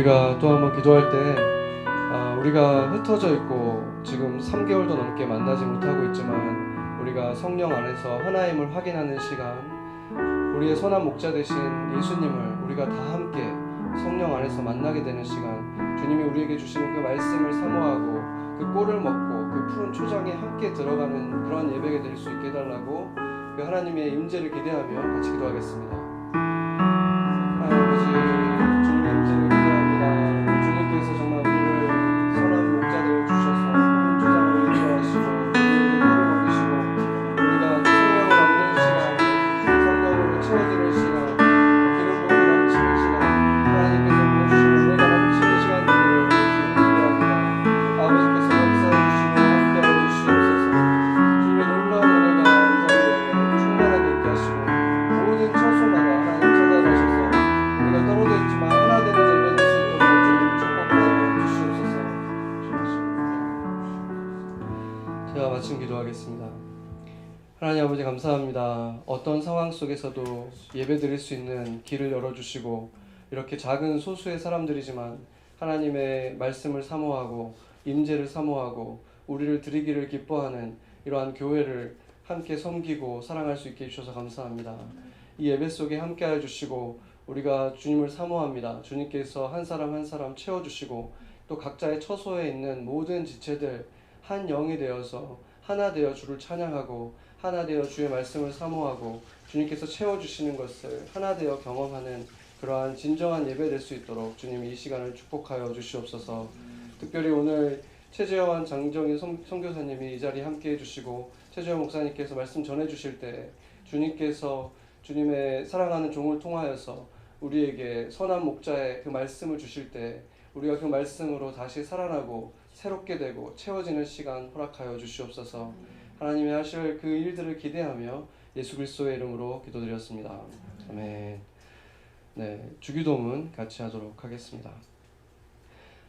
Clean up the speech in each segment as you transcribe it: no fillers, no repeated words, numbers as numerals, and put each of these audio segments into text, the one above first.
우리가 또 한번 기도할 때 우리가 흩어져 있고 지금 3개월도 넘게 만나지 못하고 있지만 우리가 성령 안에서 하나임을 확인하는 시간, 우리의 선한 목자 되신 예수님을 우리가 다 함께 성령 안에서 만나게 되는 시간, 주님이 우리에게 주시는 그 말씀을 사모하고 그 꼴을 먹고 그 푸른 초장에 함께 들어가는 그런 예배가 될 수 있게 해달라고 그 하나님의 임재를 기대하며 같이 기도하겠습니다. 하나님 아버지, 주님의 임재를 기대합니다. 주님께서 정말 우리를 선한 목자 되어 주셔서 푸른 초장을 인도하시고 우리에게 꼴을 먹이시고 우리가 생명을 얻는 시간, 성령으로 채워지는 시간, 기름 부음이 넘치는 시간, 하나님께서 보여주시는 은혜가 넘치는 시간 되기를 기대합니다. 아버지께서 역사해 주시며 함께하여 주시옵소서. 주님의 놀라운 은혜가 이 자리에 충만하게 있게 하시고 모든 처소마다 하나님 찾아가셔서 우리가 떨어져 있지만 하나 되는 예배 될 수 있도록 주님 축복하여 주시옵소서. 제가 마침 기도하겠습니다. 하나님 아버지 감사합니다. 어떤 상황 속에서도 예배 드릴 수 있는 길을 열어주시고 이렇게 작은 소수의 사람들이지만 하나님의 말씀을 사모하고 임재를 사모하고 우리를 드리기를 기뻐하는 이러한 교회를 함께 섬기고 사랑할 수 있게 해주셔서 감사합니다. 이 예배 속에 함께하여 주시고 우리가 주님을 사모합니다. 주님께서 한 사람 한 사람 채워주시고 또 각자의 처소에 있는 모든 지체들 한 영이 되어서 하나 되어 주를 찬양하고 하나 되어 주의 말씀을 사모하고 주님께서 채워주시는 것을 하나 되어 경험하는 그러한 진정한 예배 될 수 있도록 주님 이 시간을 축복하여 주시옵소서. 특별히 오늘 최재원 장정인 선교사님이 이 자리에 함께 해주시고 최재원 목사님께서 말씀 전해주실 때 주님께서 주님의 사랑하는 종을 통하여서 우리에게 선한 목자의 그 말씀을 주실 때 우리가 그 말씀으로 다시 살아나고 새롭게 되고 채워지는 시간 허락하여 주시옵소서. 하나님이 하실 그 일들을 기대하며 예수 그리스도의 이름으로 기도드렸습니다. 아멘. 네, 주기도문 같이 하도록 하겠습니다.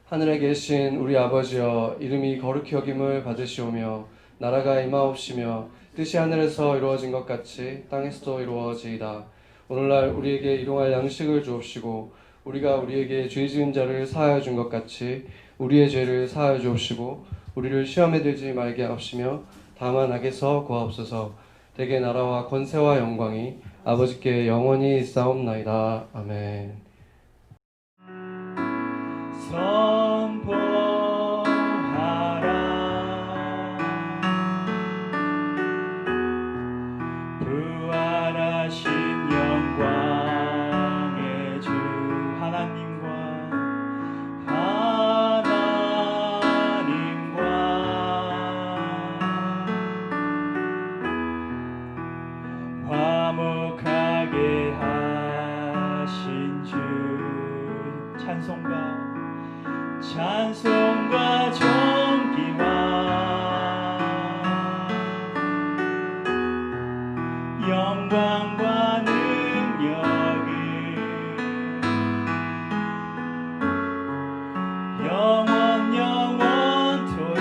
하늘에 계신 우리 아버지여, 이름이 거룩히 여김을 받으시오며 나라가 임하옵시며 뜻이 하늘에서 이루어진 것 같이 땅에서도 이루어지이다. 오늘날 우리에게 일용할 양식을 주옵시고 우리가 우리에게 죄 지은 자를 사하여 준 것 같이 우리의 죄를 사하여 주옵시고 우리를 시험에 들지 말게 하옵시며 다만 악에서 구하옵소서. 대개 나라와 권세와 영광이 아버지께 영원히 있사옵나이다. 아멘. 선포하라. 부활하신 영광의 주 하나님과 화목하게 하신 주 찬송과 존귀와 영광과 능력을 영원토록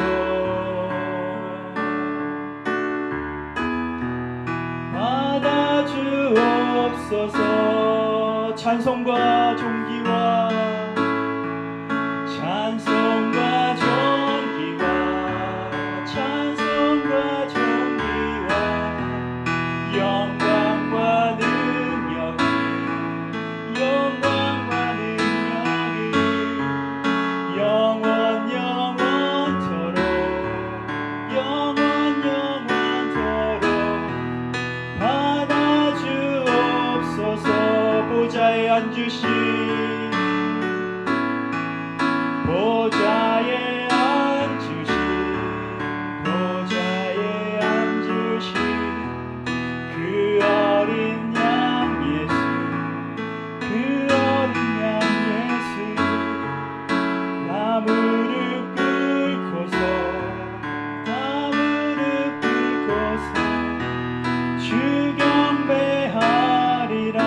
받아 주옵소서. 찬송과 존귀와 영광과 능력을 영원토록 받아 주옵소서. 보좌에 앉으신 그 어린 양 예수 나 무릎 꿇고서 주 경배하리라.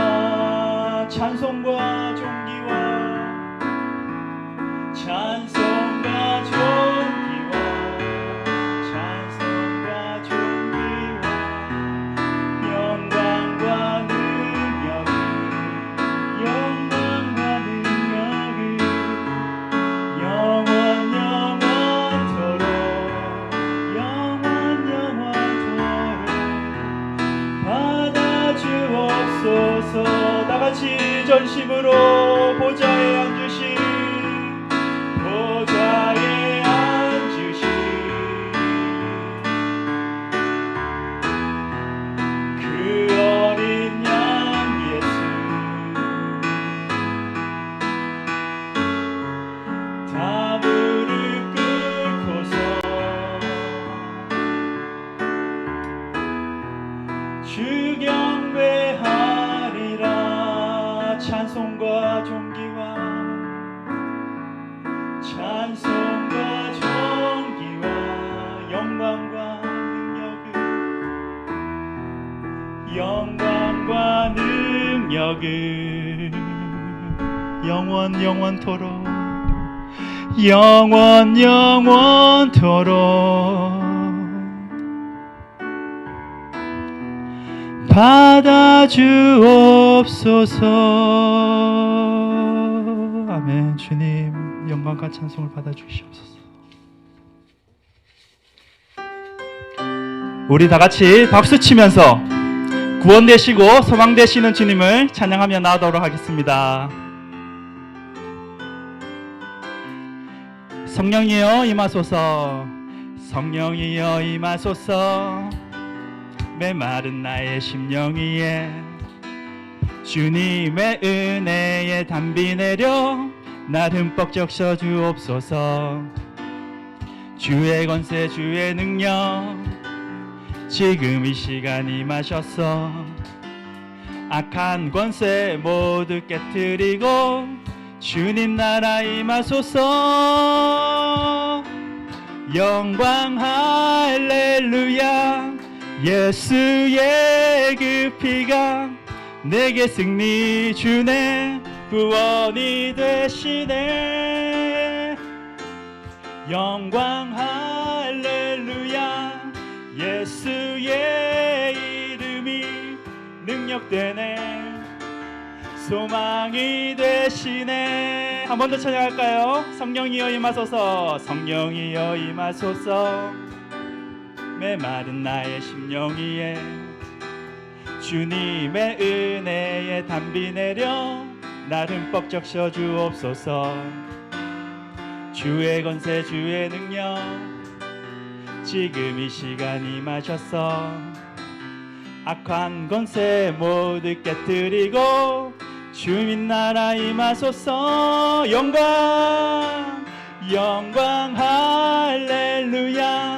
찬송과 존귀와 주옵소서. 다같이 전심으로 보좌에 앉으신 보좌에 앉으신 그 어린 양 예수, 다 무릎 꿇고서 주 경배하리라. 찬송과 존귀와 찬송과 존귀와 영광과 능력은 영광과 능력은 영원토록 영원토록 받아주옵소서. 아멘. 주님 영광과 찬송을 받아주시옵소서. 우리 다같이 박수치면서 구원되시고 소망되시는 주님을 찬양하며 나아가도록 하겠습니다. 성령이여 임하소서. 성령이여 임하소서. 메마른 나의 심령 위에 주님의 은혜에 담비 내려 날 흠뻑 적셔 주옵소서. 주의 권세 주의 능력 지금 이 시간 임하셔서 악한 권세 모두 깨뜨리고 주님 나라 임하소서. 영광 할렐루야. 예수의 그 피가 내게 승리 주네. 구원이 되시네. 영광 할렐루야. 예수의 이름이 능력되네. 소망이 되시네. 한 번 더 찬양할까요? 성령이여 임하소서. 성령이여 임하소서. 메마른 나의 심령 위에 주님의 은혜에 담비 내려 날 흠뻑 적셔 주옵소서. 주의 권세 주의 능력 지금 이 시간 임하셔서 악한 권세 모두 깨뜨리고 주님 나라 임하소서. 영광 영광 할렐루야.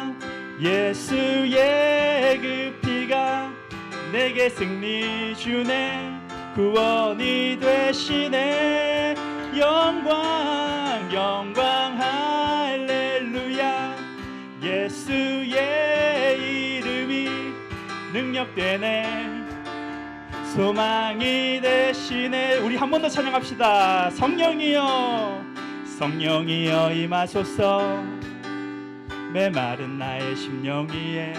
예수의 그 피가 내게 승리 주네. 구원이 되시네. 영광 영광 할렐루야. 예수의 이름이 능력되네. 소망이 되시네. 우리 한 번 더 찬양합시다. 성령이여 성령이여 임하소서. 메마른 나의 심령 위에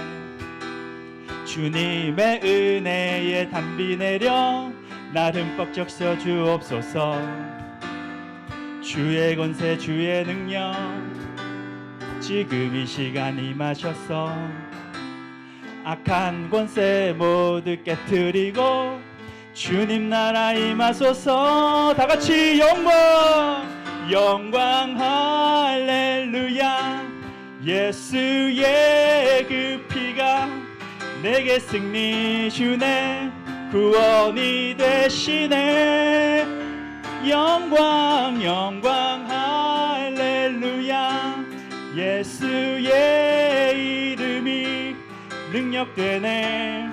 주님의 은혜에 담비 내려 날 흠뻑 적셔 주옵소서. 주의 권세 주의 능력 지금 이 시간 임하셔서 악한 권세 모두 깨뜨리고 주님 나라 임하소서. 다같이 영광 영광 할렐루야. 예수의 그 피가 내게 승리 주네. 구원이 되시네. 영광 영광 할렐루야. 예수의 이름이 능력되네.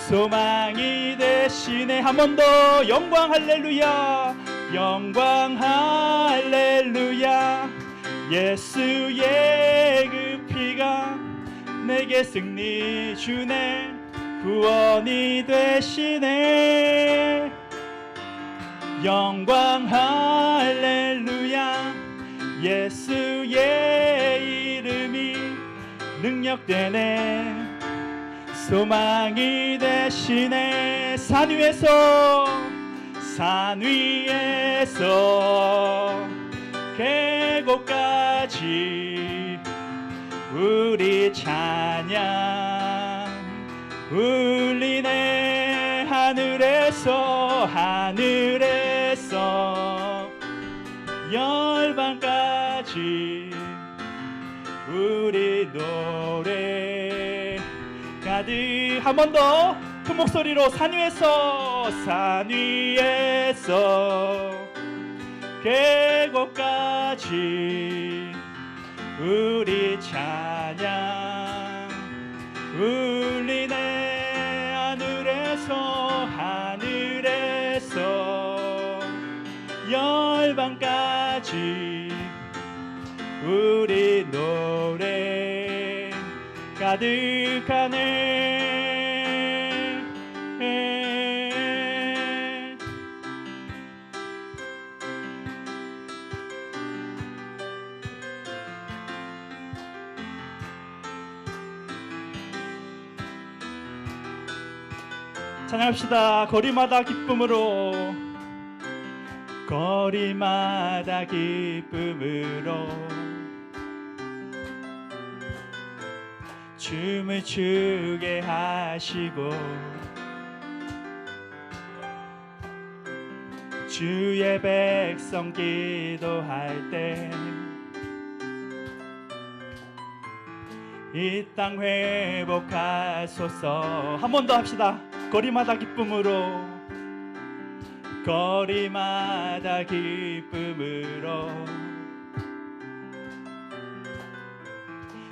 소망이 되시네. 한 번 더 영광 할렐루야. 영광 할렐루야. 예수의 그 피가 내게 승리 주네. 구원이 되시네. 영광 할렐루야. 예수의 이름이 능력되네. 소망이 되시네. 산 위에서 계곡까지 우리 찬양 울리네. 하늘에서 열방까지 우리 노래 가득. 한 번 더 큰 목소리로 산 위에서 계곡까지 우리 찬양 울리네. 하늘에서 열방까지 우리 노래 가득하네. 찬양합시다. 거리마다 기쁨으로, 거리마다 기쁨으로 춤을 추게 하시고 주의 백성 기도할 때 이 땅 회복하소서. 한 번 더 합시다. 거리마다 기쁨으로, 거리마다 기쁨으로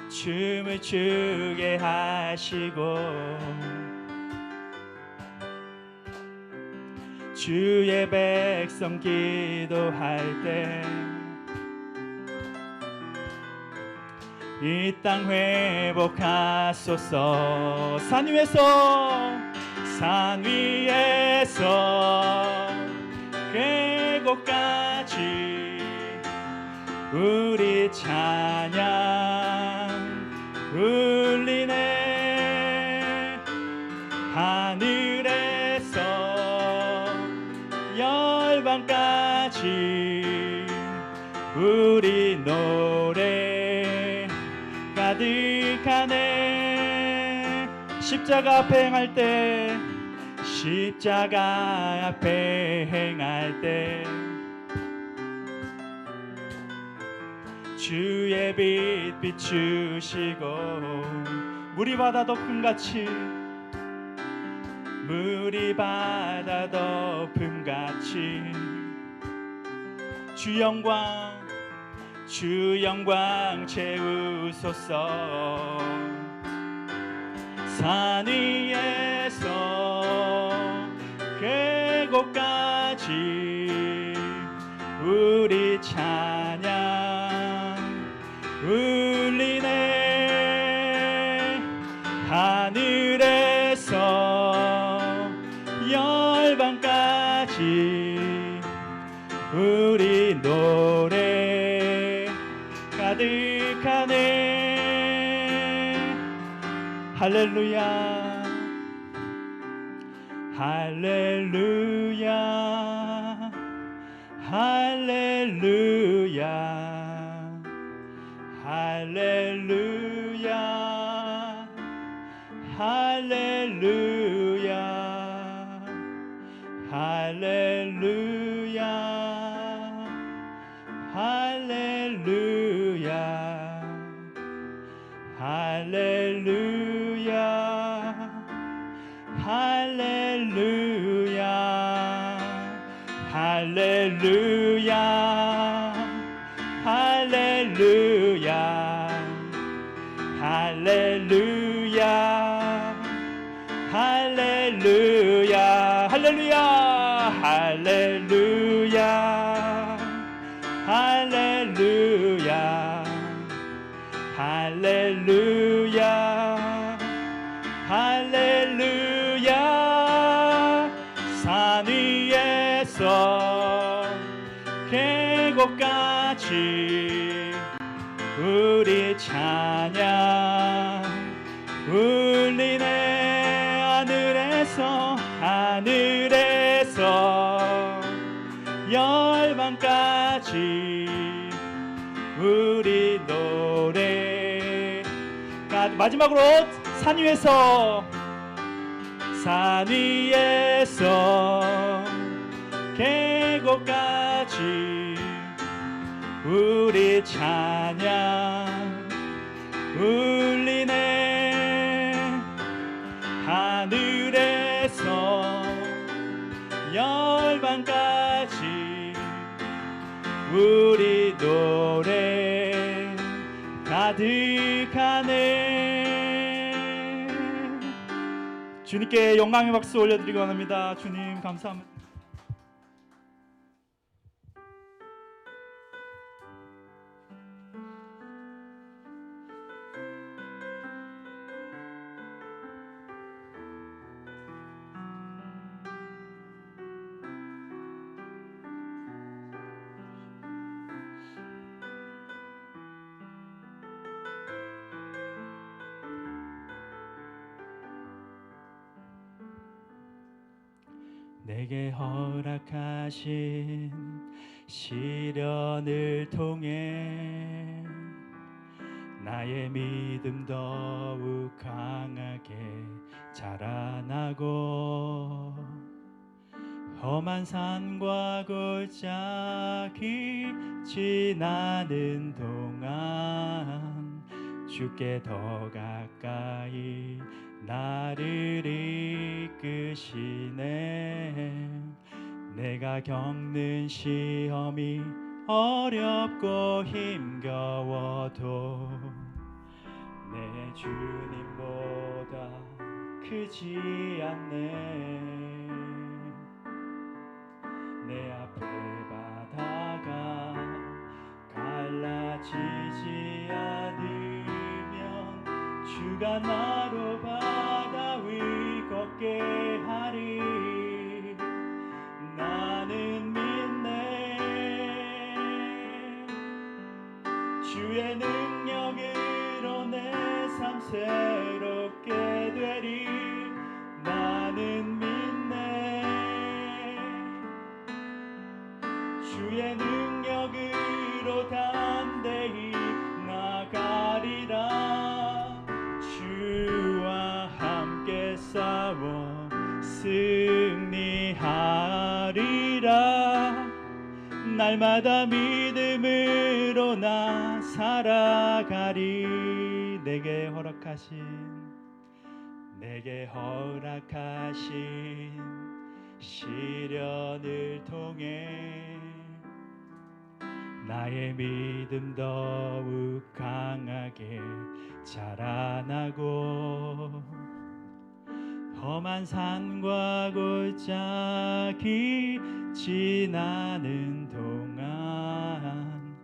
춤을 추게 하시고 주의 백성 기도할 때 이 땅 회복하소서. 산 위에서 계곡까지 우리 찬양 울리네. 하늘에서 열방까지 우리 노래 가득하네. 십자가 앞에 행할 때, 십자가 앞에 행할 때 주의 빛 비추시고 물이 바다 덮음같이, 물이 바다 덮음같이 주 영광 채우소서. 산 위에서 계곡까지 우리 찬양 울리네. 하늘에서 열방까지 우리 노래 가득하네. 할렐루야 할렐루야 할렐루야 할렐루야 할렐루야 할렐루야 할렐루야 할렐루야 할렐루야 할렐루야 할렐루야 할렐루야 할렐루야 할렐루야 할렐루야 할렐루야 할렐루야 할렐루야. 산 위에서 계곡까지 우리 찬양 울리네. 하늘에서 열방까지 우리 노래. 마지막으로 산 산 위에서 계곡까지 우리 찬양 울리네. 하늘에서 열방까지 우리 노래 가득하네. 주님께 영광의 박수 올려드리기 원합니다. 주님 감사합니다. 내게 허락하신 시련을 통해 나의 믿음 더욱 강하게 자라나고 험한 산과 골짜기 지나는 동안 주께 더 가까이 나를 이끄시네. 내가 겪는 시험이 어렵고 힘겨워도 내 주님보다 크지 않네. 내 앞에 바다가 갈라지지 않으면 주가 나로 바다 위 걷게 하리. 나는 믿네. 주의 능력으로 내 삶 새롭게 되리. 나는 믿네. 주의 능력으로 담대히 나가리라. 주와 함께 싸워 승리하리라. 날마다 믿음으로 나 살아가리. 내게 허락하신 시련을 통해 나의 믿음 더욱 강하게 자라나고 험한 산과 골짜기 지나는 동안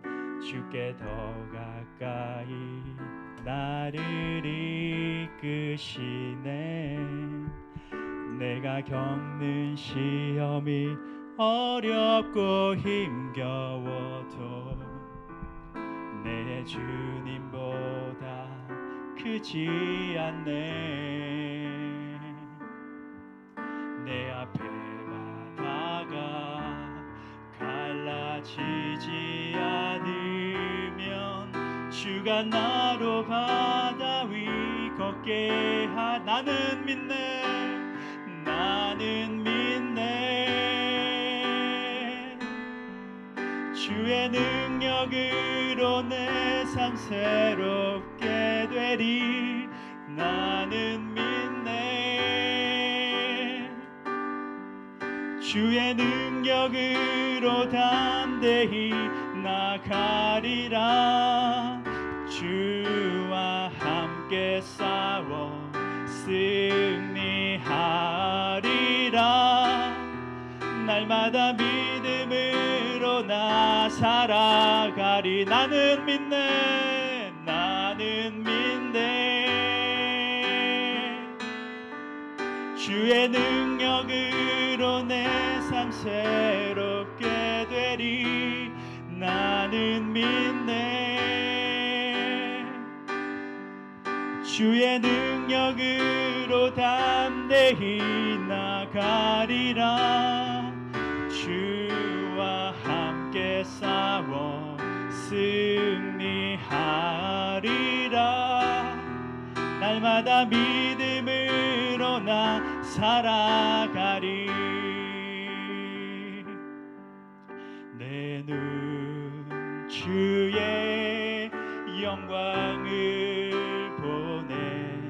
주께 더 가까이 나를 이끄시네. 내가 겪는 시험이 어렵고 힘겨워도 내 주님보다 크지 않네. 내 앞에 바다가 갈라지지 않으면 주가 나로 바다 위 걷게 나는 믿네. 나는 믿네. 주의 능력으로 내 삶 새롭게 되리. 나는 믿네. 주의 능력으로 담대히 나가리라. 주와 함께 싸워 승리하리라. 날마다 믿음으로 나 살아가리. 나는 믿네. 나는 믿네. 주의 능력으로 내 삶 새롭게 되리. 나는 믿네. 주의 능력으로 담대히 나가리라. 주와 함께 싸워 승리하리라. 날마다 믿음으로 나 살아가리. 내 눈 주의 영광을 보네.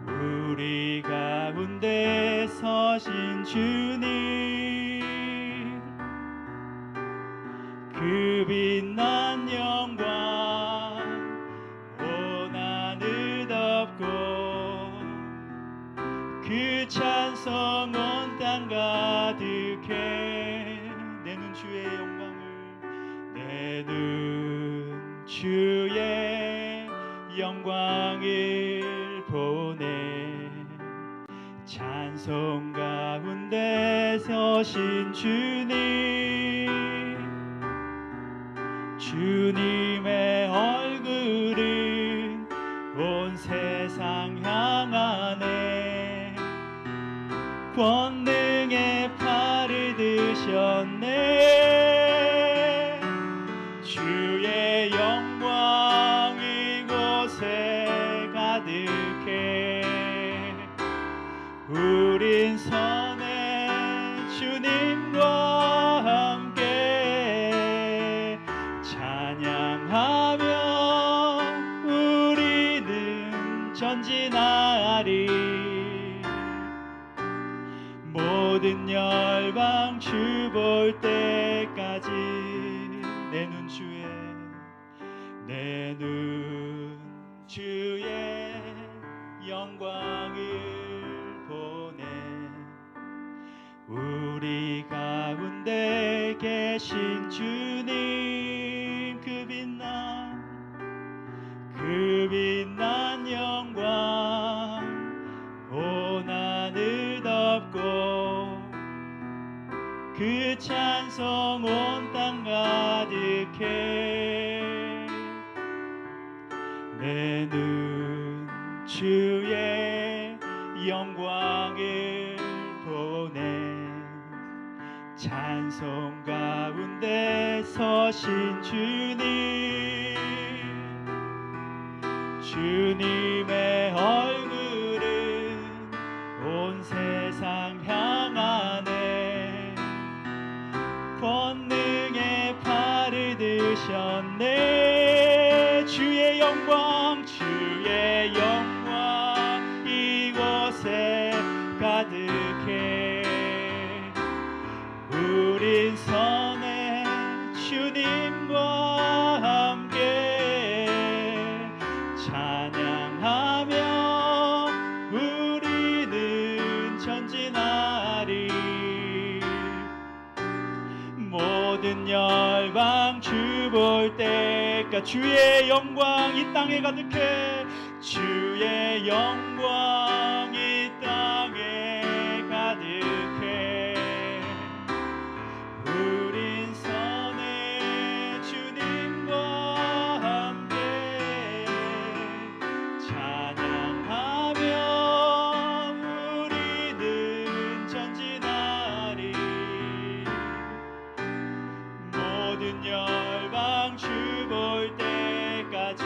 우리 가운데 서신 주님, 그 빛난 영광 온 하늘 덮고, 그 찬송 온 땅 가득해. 내 눈 주의 영광을, 내 눈 주의 영광을 보네. 찬송 가운데 서신 주님, 주님의 얼굴은 온 세상 향하네. 권능의 팔을 드셨네. 주의 영광 이곳에 가득해. 우린 선의 주님과 함께 찬양하며 우리는 전진하리. 모든 열방 주 볼 때까지 내 눈 주의, 내 눈 주의 영광을 보네. 우리 가운데 계신 주님, 그 빛난 영광 온 하늘 덮고, 그 찬송 온 땅 가득해. 내 눈 주의 영광을 보네. 찬송 가운데 서신 주님, 주님의 얼굴은 온 세상 향하네. 권능의 팔을 드셨네. 주의 영광 이곳에 가득해. 우린 선의 주님과 함께 찬양하며 우리는 전진하리. 모든 열방 주 볼 때까지 주의 영광 이 땅에 가득해. 주의 영광 이 땅에 가득해. 우린 선의 주님과 함께 찬양하며 우리는 전진하리. 모든 열방 주 볼 때까지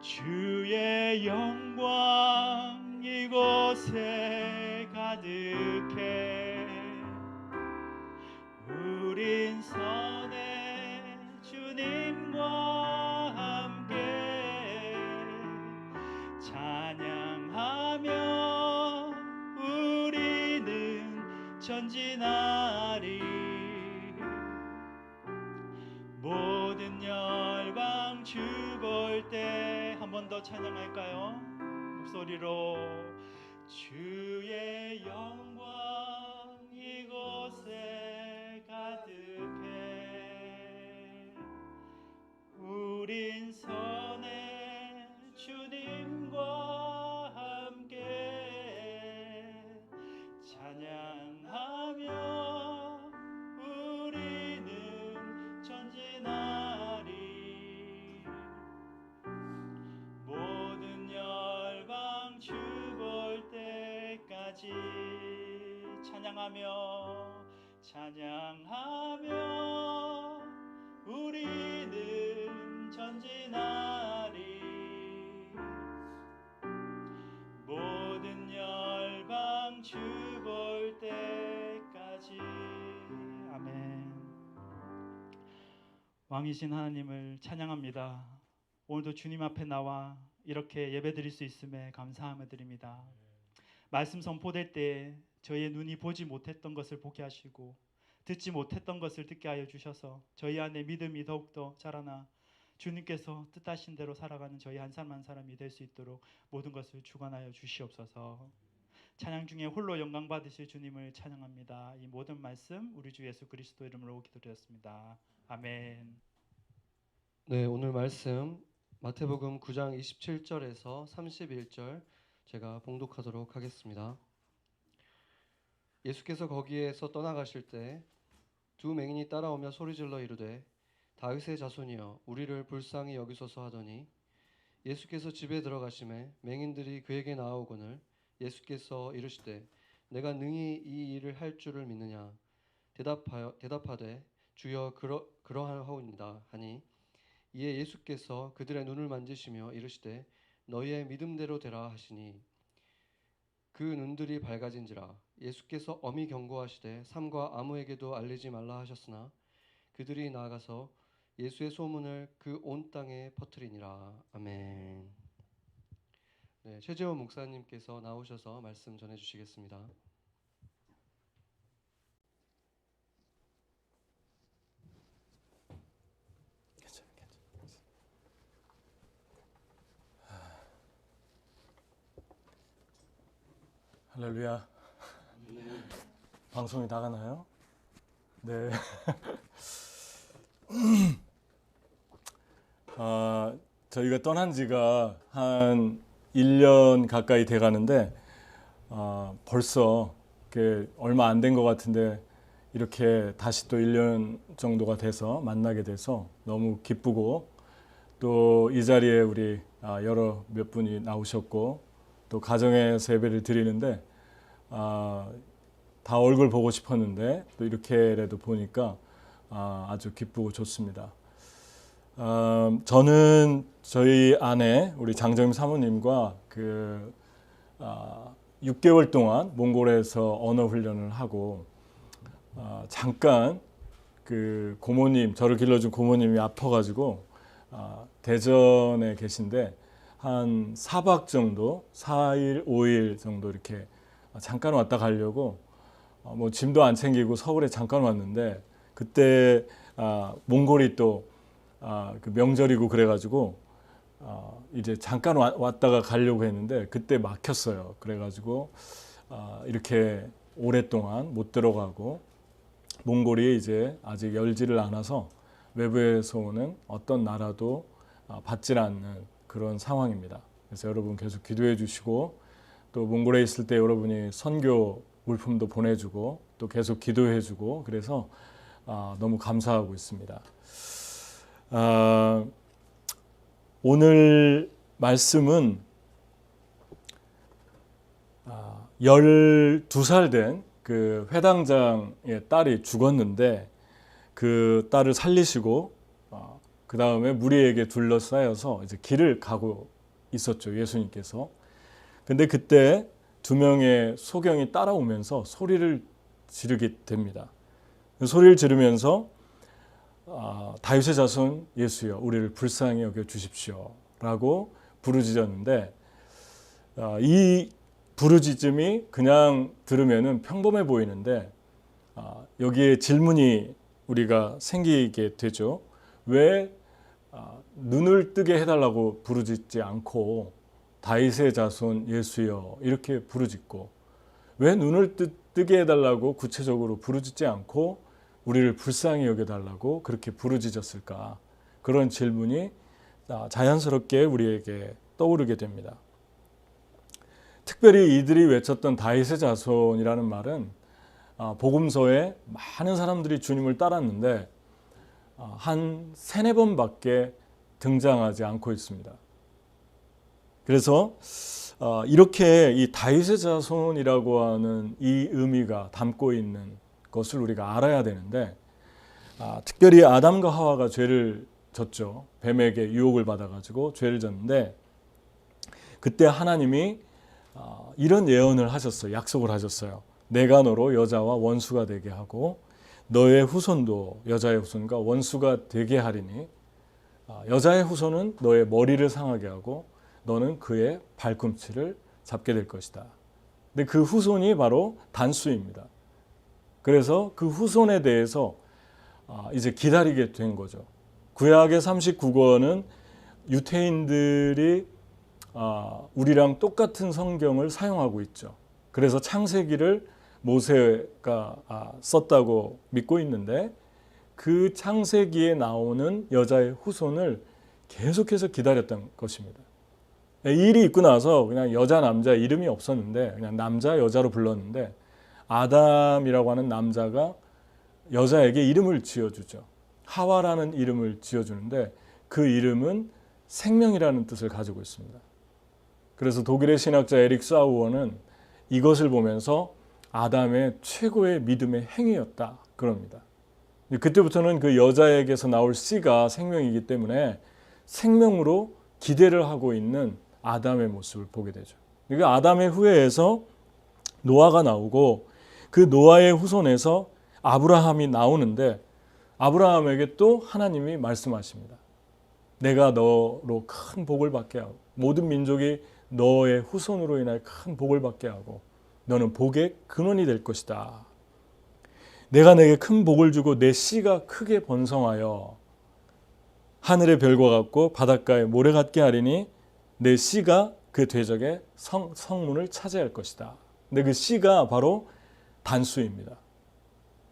주의 영광 이곳에 가득해. 우린 선의 주님과 함께 찬양하며 우리는 전진하리. 모든 열방 주 볼 때 한 번 더 찬양할까요? 목소리로 주의 영광 이곳에 가득해. 우린 선의 주님과 함께 찬양하며 우리는 전진하리. 모든 열방 주 볼 때까지 찬양하며 우리는 전진하리. 주 볼 때까지. 아멘. 왕이신 하나님을 찬양합니다. 오늘도 주님 앞에 나와 이렇게 예배드릴 수 있음에 감사함을 드립니다. 말씀 선포될 때 저희의 눈이 보지 못했던 것을 보게 하시고 듣지 못했던 것을 듣게 하여 주셔서 저희 안에 믿음이 더욱더 자라나 주님께서 뜻하신 대로 살아가는 저희 한 사람 한 사람이 될 수 있도록 모든 것을 주관하여 주시옵소서. 찬양 중에 홀로 영광 받으실 주님을 찬양합니다. 이 모든 말씀 우리 주 예수 그리스도 이름으로 기도드렸습니다. 아멘. 네, 오늘 말씀 마태복음 9장 27절에서 31절 제가 봉독하도록 하겠습니다. 예수께서 거기에서 떠나가실 때 두 맹인이 따라오며 소리질러 이르되 다윗의 자손이여 우리를 불쌍히 여기소서 하더니 예수께서 집에 들어가심에 맹인들이 그에게 나아오거늘 예수께서 이르시되 내가 능히 이 일을 할 줄을 믿느냐 대답하되 주여 그러하오니이다 하니 이에 예수께서 그들의 눈을 만지시며 이르시되 너희의 믿음대로 되라 하시니 그 눈들이 밝아진지라. 예수께서 엄히 경고하시되 삼가 아무에게도 알리지 말라 하셨으나 그들이 나아가서 예수의 소문을 그 온 땅에 퍼뜨리니라. 아멘. 네, 최재원 목사님께서 나오셔서 말씀 전해주시겠습니다. 할렐루야. 방송이 나가나요? 네. 저희가 떠난 지가 한 1년 가까이 돼 가는데 벌써 얼마 안 된 것 같은데 이렇게 다시 또 1년 정도가 돼서 만나게 돼서 너무 기쁘고 또 이 자리에 우리 여러 몇 분이 나오셨고 또 가정에서 예배를 드리는데 다 얼굴 보고 싶었는데 또 이렇게라도 보니까 아주 기쁘고 좋습니다. 저는 저희 아내 우리 장정임 사모님과 6개월 동안 몽골에서 언어 훈련을 하고 잠깐 그 고모님 저를 길러준 고모님이 아파가지고 대전에 계신데 한 4박 정도 4일 5일 정도 이렇게 잠깐 왔다 가려고 뭐 짐도 안 챙기고 서울에 잠깐 왔는데 그때 몽골이 또 그 명절이고 그래가지고 이제 잠깐 왔다가 가려고 했는데 그때 막혔어요. 그래가지고 이렇게 오랫동안 못 들어가고 몽골이 이제 아직 열지를 않아서 외부에서 오는 어떤 나라도 받질 않는 그런 상황입니다. 그래서 여러분 계속 기도해 주시고 또 몽골에 있을 때 여러분이 선교 물품도 보내주고 또 계속 기도해 주고 그래서 너무 감사하고 있습니다. 오늘 말씀은 12살 된 그 회당장의 딸이 죽었는데 그 딸을 살리시고 그 다음에 무리에게 둘러싸여서 이제 길을 가고 있었죠, 예수님께서. 근데 그때 두 명의 소경이 따라오면서 소리를 지르게 됩니다. 소리를 지르면서 다윗의 자손 예수여 우리를 불쌍히 여겨 주십시오 라고 부르짖었는데 이 부르짖음이 그냥 들으면은 평범해 보이는데 여기에 질문이 우리가 생기게 되죠. 왜 눈을 뜨게 해달라고 부르짖지 않고 다윗의 자손 예수여 이렇게 부르짖고 왜 눈을 뜨게 해달라고 구체적으로 부르짖지 않고 우리를 불쌍히 여겨달라고 그렇게 부르짖었을까? 그런 질문이 자연스럽게 우리에게 떠오르게 됩니다. 특별히 이들이 외쳤던 다윗의 자손이라는 말은 복음서에 많은 사람들이 주님을 따랐는데 한 3-4번밖에 등장하지 않고 있습니다. 그래서 이렇게 이 다윗의 자손이라고 하는 이 의미가 담고 있는 것을 우리가 알아야 되는데 특별히 아담과 하와가 죄를 졌죠. 뱀에게 유혹을 받아가지고 죄를 졌는데 그때 하나님이 이런 예언을 하셨어요. 약속을 하셨어요. 내가 너로 여자와 원수가 되게 하고 너의 후손도 여자의 후손과 원수가 되게 하리니 여자의 후손은 너의 머리를 상하게 하고 너는 그의 발꿈치를 잡게 될 것이다. 근데 그 후손이 바로 단수입니다. 그래서 그 후손에 대해서 이제 기다리게 된 거죠. 구약의 39권은 유태인들이 우리랑 똑같은 성경을 사용하고 있죠. 그래서 창세기를 모세가 썼다고 믿고 있는데 그 창세기에 나오는 여자의 후손을 계속해서 기다렸던 것입니다. 일이 있고 나서 그냥 여자 남자 이름이 없었는데 그냥 남자 여자로 불렀는데 아담이라고 하는 남자가 여자에게 이름을 지어주죠. 하와라는 이름을 지어주는데 그 이름은 생명이라는 뜻을 가지고 있습니다. 그래서 독일의 신학자 에릭 사우어는 이것을 보면서 아담의 최고의 믿음의 행위였다 그럽니다. 그때부터는 그 여자에게서 나올 씨가 생명이기 때문에 생명으로 기대를 하고 있는 아담의 모습을 보게 되죠. 그러니까 아담의 후예에서 노아가 나오고 그 노아의 후손에서 아브라함이 나오는데 아브라함에게 또 하나님이 말씀하십니다. 내가 너로 큰 복을 받게 하고 모든 민족이 너의 후손으로 인하여 큰 복을 받게 하고 너는 복의 근원이 될 것이다. 내가 내게 큰 복을 주고 내 씨가 크게 번성하여 하늘의 별과 같고 바닷가의 모래 같게 하리니 내 씨가 그 대적의 성문을 차지할 것이다. 근데 그 씨가 바로 단수입니다.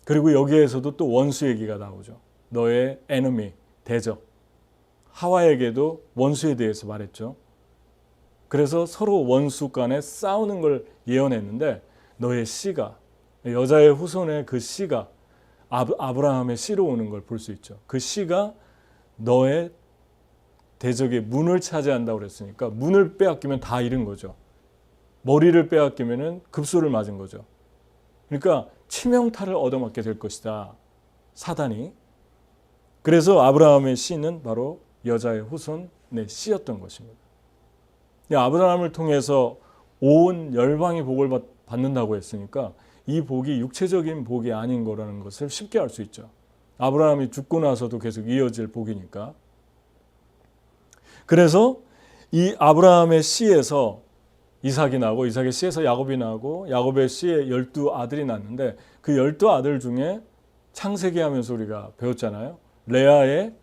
그리고 여기에서도 또 원수 얘기가 나오죠. 너의 enemy, 대적. 하와에게도 원수에 대해서 말했죠. 그래서 서로 원수 간에 싸우는 걸 예언했는데 너의 씨가 여자의 후손의 그 씨가 아브라함의 씨로 오는 걸 볼 수 있죠. 그 씨가 너의 대적의 문을 차지한다고 그랬으니까 문을 빼앗기면 다 잃은 거죠. 머리를 빼앗기면 급소를 맞은 거죠. 그러니까 치명타를 얻어맞게 될 것이다. 사단이. 그래서 아브라함의 씨는 바로 여자의 후손의 씨였던 것입니다. 아브라함을 통해서 온 열방이 복을 받는다고 했으니까 이 복이 육체적인 복이 아닌 거라는 것을 쉽게 알 수 있죠. 아브라함이 죽고 나서도 계속 이어질 복이니까. 그래서 이 아브라함의 씨에서 이삭이 나고 이삭의 씨에서 야곱이 나고 야곱의 씨에 12아들이 났는데 그 12아들 중에 창세기 하면서 우리가 배웠잖아요. 레아의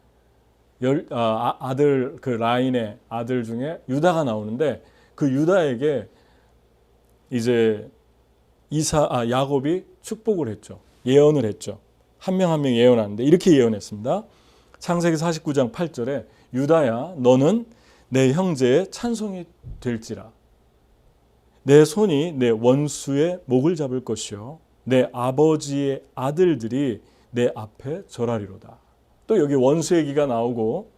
아들 그 라인의 아들 중에 유다가 나오는데 그 유다에게 이제 야곱이 축복을 했죠. 예언을 했죠. 한 명 한 명 예언하는데 이렇게 예언했습니다. 창세기 49장 8절에 유다야 너는 내 형제의 찬송이 될지라. 내 손이 내 원수의 목을 잡을 것이요 내 아버지의 아들들이 내 앞에 절하리로다. 또 여기 원수 얘기가 나오고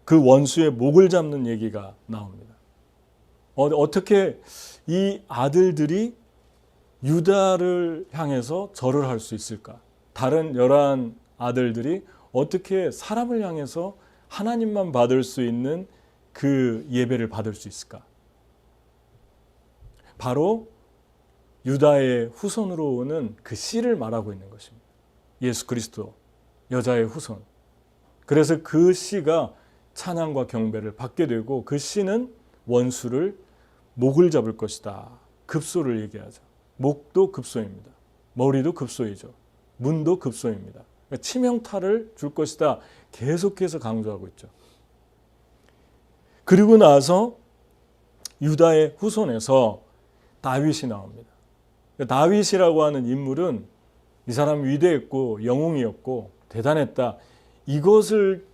그 원수의 목을 잡는 얘기가 나옵니다. 어떻게 이 아들들이 유다를 향해서 절을 할 수 있을까? 다른 11 아들들이 어떻게 사람을 향해서 하나님만 받을 수 있는 그 예배를 받을 수 있을까? 바로 유다의 후손으로 오는 그 씨를 말하고 있는 것입니다. 예수 그리스도, 여자의 후손. 그래서 그 씨가 찬양과 경배를 받게 되고 그 씨는 원수를 목을 잡을 것이다. 급소를 얘기하죠. 목도 급소입니다. 머리도 급소이죠. 문도 급소입니다. 그러니까 치명타를 줄 것이다. 계속해서 강조하고 있죠. 그리고 나서 유다의 후손에서 다윗이 나옵니다. 다윗이라고 하는 인물은 이 사람 위대했고 영웅이었고 대단했다. 이것을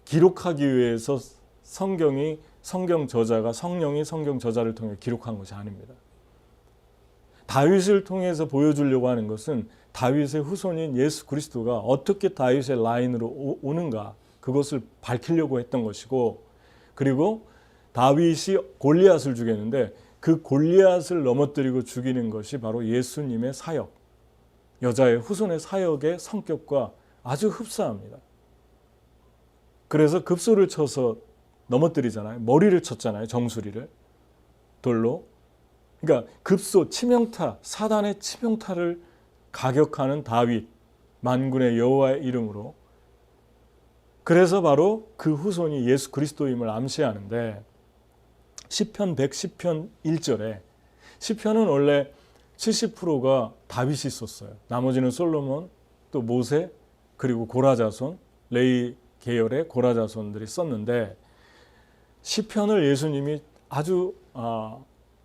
기록하기 위해서 성경 저자가 성령이 성경 저자를 통해 기록한 것이 아닙니다. 다윗을 통해서 보여주려고 하는 것은 다윗의 후손인 예수 그리스도가 어떻게 다윗의 라인으로 오는가 그것을 밝히려고 했던 것이고 그리고 다윗이 골리앗을 죽였는데 그 골리앗을 넘어뜨리고 죽이는 것이 바로 예수님의 사역, 여자의 후손의 사역의 성격과 아주 흡사합니다. 그래서 급소를 쳐서 넘어뜨리잖아요. 머리를 쳤잖아요. 정수리를 돌로. 그러니까 급소 치명타, 사단의 치명타를 가격하는 다윗, 만군의 여호와의 이름으로. 그래서 바로 그 후손이 예수 그리스도임을 암시하는데 시편 110편 1절에 시편은 원래 70%가 다윗이 썼어요. 나머지는 솔로몬, 또 모세, 그리고 고라자손, 레위 계열의 고라자손들이 썼는데 시편을 예수님이 아주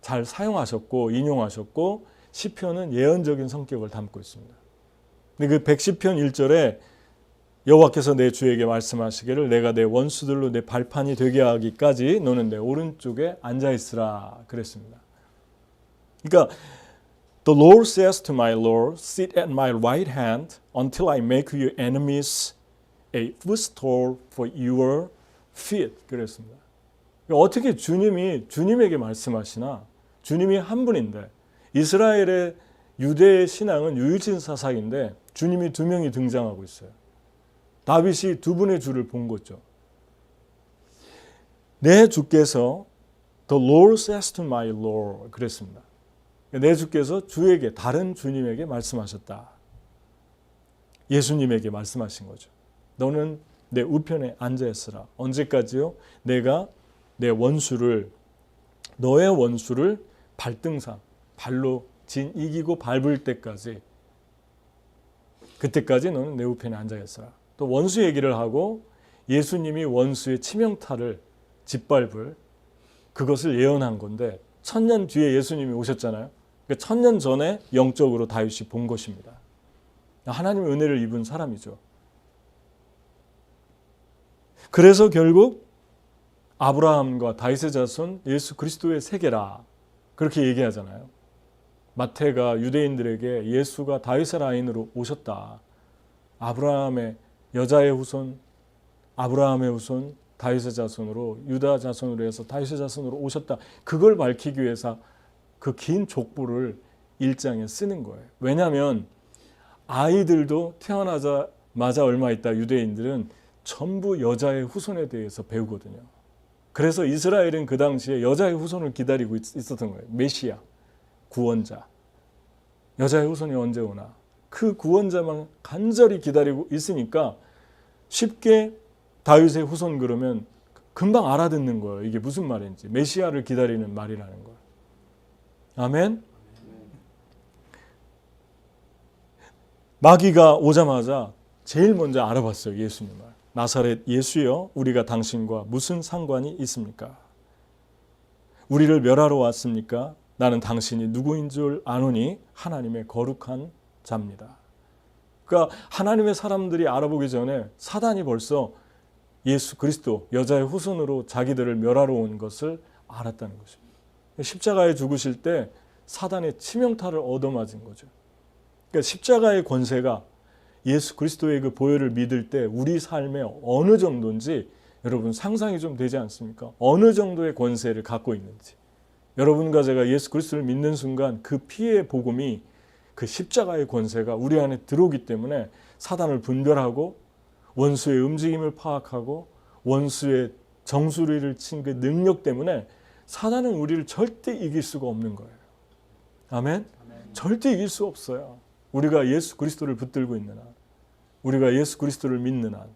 잘 사용하셨고 인용하셨고 시편은 예언적인 성격을 담고 있습니다. 근데 그 110편 1절에 여호와께서 내 주에게 말씀하시기를 내가 내 원수들로 내 발판이 되게 하기까지 너는 내 오른쪽에 앉아 있으라 그랬습니다. 그러니까 The Lord says to my Lord, sit at my right hand until I make your enemies a footstool for your feet. 그랬습니다. 어떻게 주님이 주님에게 말씀하시나? 주님이 한 분인데 이스라엘의 유대의 신앙은 유일신 사사인데 주님이 두 명이 등장하고 있어요. 다윗이 두 분의 주를 본 거죠. 내 주께서 The Lord says to my Lord 그랬습니다. 내 주께서 주에게 다른 주님에게 말씀하셨다. 예수님에게 말씀하신 거죠. 너는 내 우편에 앉아 있으라. 언제까지요? 내가 내 원수를 너의 원수를 발등상 발로 이기고 밟을 때까지 그때까지 너는 내 우편에 앉아 있으라. 또 원수 얘기를 하고 예수님이 원수의 치명타를 짓밟을 그것을 예언한 건데 1000년 뒤에 예수님이 오셨잖아요. 그러니까 1000년 전에 영적으로 다윗이 본 것입니다. 하나님의 은혜를 입은 사람이죠. 그래서 결국 아브라함과 다윗의 자손 예수 그리스도의 세계라 그렇게 얘기하잖아요. 마태가 유대인들에게 예수가 다윗의 라인으로 오셨다. 아브라함의 여자의 후손, 아브라함의 후손, 다윗의 자손으로 유다 자손으로 해서 다윗의 자손으로 오셨다. 그걸 밝히기 위해서 그 긴 족보를 1장에 쓰는 거예요. 왜냐하면 아이들도 태어나자마자 얼마 있다 유대인들은 전부 여자의 후손에 대해서 배우거든요. 그래서 이스라엘은 그 당시에 여자의 후손을 기다리고 있었던 거예요. 메시아, 구원자. 여자의 후손이 언제 오나. 그 구원자만 간절히 기다리고 있으니까 쉽게 다윗의 후손 그러면 금방 알아듣는 거예요. 이게 무슨 말인지. 메시아를 기다리는 말이라는 거예요. 아멘. 마귀가 오자마자 제일 먼저 알아봤어요. 예수님을. 나사렛 예수여 우리가 당신과 무슨 상관이 있습니까? 우리를 멸하러 왔습니까? 나는 당신이 누구인 줄 아노니 하나님의 거룩한 자입니다. 그러니까 하나님의 사람들이 알아보기 전에 사단이 벌써 예수 그리스도 여자의 후손으로 자기들을 멸하러 온 것을 알았다는 것입니다. 십자가에 죽으실 때 사단의 치명타를 얻어맞은 거죠. 그러니까 십자가의 권세가 예수 그리스도의 그 보혈을 믿을 때 우리 삶에 어느 정도인지 여러분 상상이 좀 되지 않습니까? 어느 정도의 권세를 갖고 있는지. 여러분과 제가 예수 그리스도를 믿는 순간 그 피의 복음이 그 십자가의 권세가 우리 안에 들어오기 때문에 사단을 분별하고 원수의 움직임을 파악하고 원수의 정수리를 친 그 능력 때문에 사단은 우리를 절대 이길 수가 없는 거예요. 아멘? 절대 이길 수 없어요. 우리가 예수 그리스도를 붙들고 있는 한, 우리가 예수 그리스도를 믿는 한.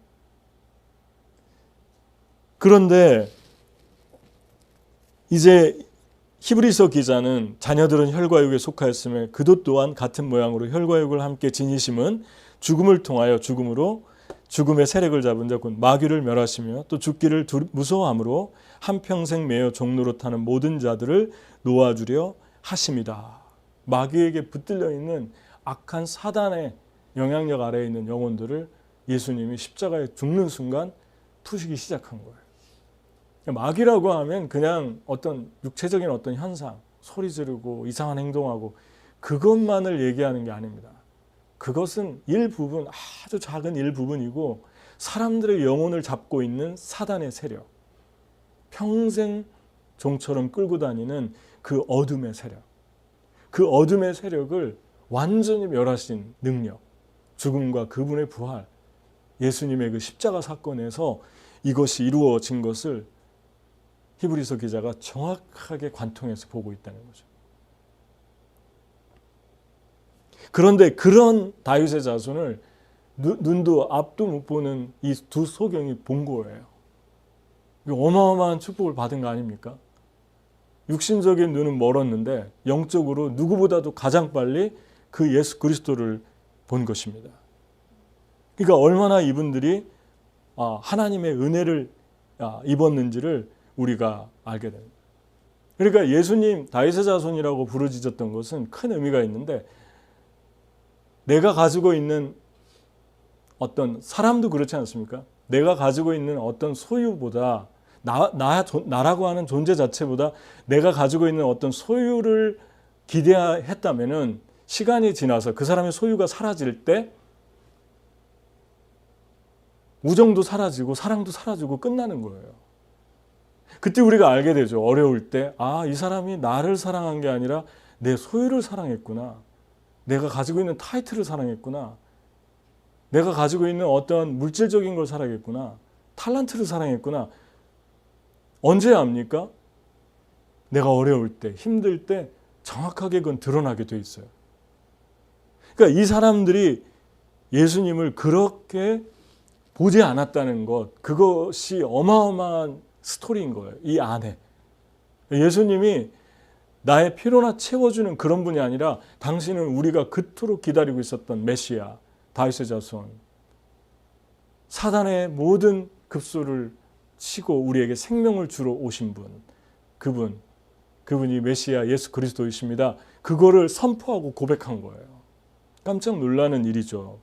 그런데 이제 히브리서 기자는 자녀들은 혈과육에 속하였으며 그도 또한 같은 모양으로 혈과육을 함께 지니심은 죽음을 통하여 죽음으로 죽음의 세력을 잡은 자 곧 마귀를 멸하시며 또 죽기를 무서워함으로 한평생 매여 종로로 타는 모든 자들을 놓아주려 하심이다. 마귀에게 붙들려 있는 악한 사단의 영향력 아래에 있는 영혼들을 예수님이 십자가에 죽는 순간 푸시기 시작한 거예요. 마귀라고 하면 그냥 어떤 육체적인 어떤 현상, 소리 지르고 이상한 행동하고 그것만을 얘기하는 게 아닙니다. 그것은 일부분, 아주 작은 일부분이고 사람들의 영혼을 잡고 있는 사단의 세력, 평생 종처럼 끌고 다니는 그 어둠의 세력, 그 어둠의 세력을 완전히 멸하신 능력, 죽음과 그분의 부활, 예수님의 그 십자가 사건에서 이것이 이루어진 것을 히브리서 기자가 정확하게 관통해서 보고 있다는 거죠. 그런데 그런 다윗의 자손을 눈도 앞도 못 보는 이 두 소경이 본 거예요. 어마어마한 축복을 받은 거 아닙니까? 육신적인 눈은 멀었는데 영적으로 누구보다도 가장 빨리 그 예수 그리스도를 본 것입니다. 그러니까 얼마나 이분들이 하나님의 은혜를 입었는지를 우리가 알게 됩니다. 그러니까 예수님 다윗의 자손이라고 부르짖었던 것은 큰 의미가 있는데, 내가 가지고 있는 어떤 사람도 그렇지 않습니까? 내가 가지고 있는 어떤 소유보다 나라고 하는 존재 자체보다 내가 가지고 있는 어떤 소유를 기대했다면은 시간이 지나서 그 사람의 소유가 사라질 때 우정도 사라지고 사랑도 사라지고 끝나는 거예요. 그때 우리가 알게 되죠. 어려울 때, 이 사람이 나를 사랑한 게 아니라 내 소유를 사랑했구나. 내가 가지고 있는 타이틀을 사랑했구나. 내가 가지고 있는 어떤 물질적인 걸 사랑했구나. 탤런트를 사랑했구나. 언제 압니까? 내가 어려울 때, 힘들 때 정확하게 그건 드러나게 돼 있어요. 그러니까 이 사람들이 예수님을 그렇게 보지 않았다는 것, 그것이 어마어마한 스토리인 거예요. 이 안에. 예수님이 나의 필요나 채워주는 그런 분이 아니라 당신은 우리가 그토록 기다리고 있었던 메시아, 다윗의 자손, 사단의 모든 급소를 치고 우리에게 생명을 주러 오신 분, 그분이 메시아 예수 그리스도이십니다. 그거를 선포하고 고백한 거예요. 깜짝 놀라는 일이죠.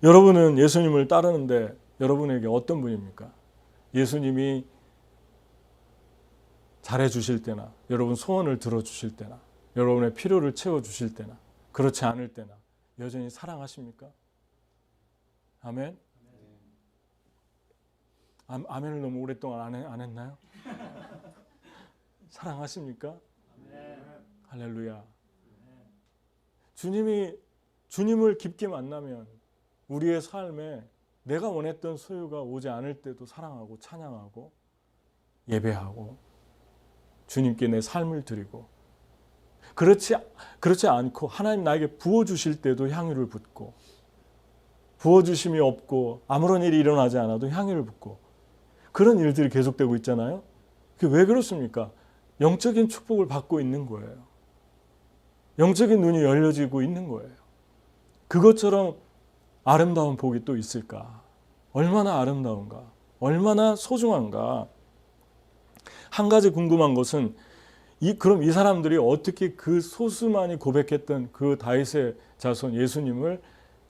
여러분은 예수님을 따르는데 여러분에게 어떤 분입니까? 예수님이 잘해주실 때나, 여러분 소원을 들어주실 때나, 여러분의 필요를 채워주실 때나, 그렇지 않을 때나 여전히 사랑하십니까? 아멘? 아멘을 너무 오랫동안 안 했나요? 사랑하십니까? 할렐루야. 주님을 깊게 만나면 우리의 삶에 내가 원했던 소유가 오지 않을 때도 사랑하고 찬양하고 예배하고 주님께 내 삶을 드리고, 그렇지 않고 하나님 나에게 부어주실 때도 향유를 붓고, 부어주심이 없고 아무런 일이 일어나지 않아도 향유를 붓고, 그런 일들이 계속되고 있잖아요. 그게 왜 그렇습니까? 영적인 축복을 받고 있는 거예요. 영적인 눈이 열려지고 있는 거예요. 그것처럼 아름다운 복이 또 있을까? 얼마나 아름다운가? 얼마나 소중한가? 한 가지 궁금한 것은 그럼 이 사람들이 어떻게 그 소수만이 고백했던 그 다윗의 자손 예수님을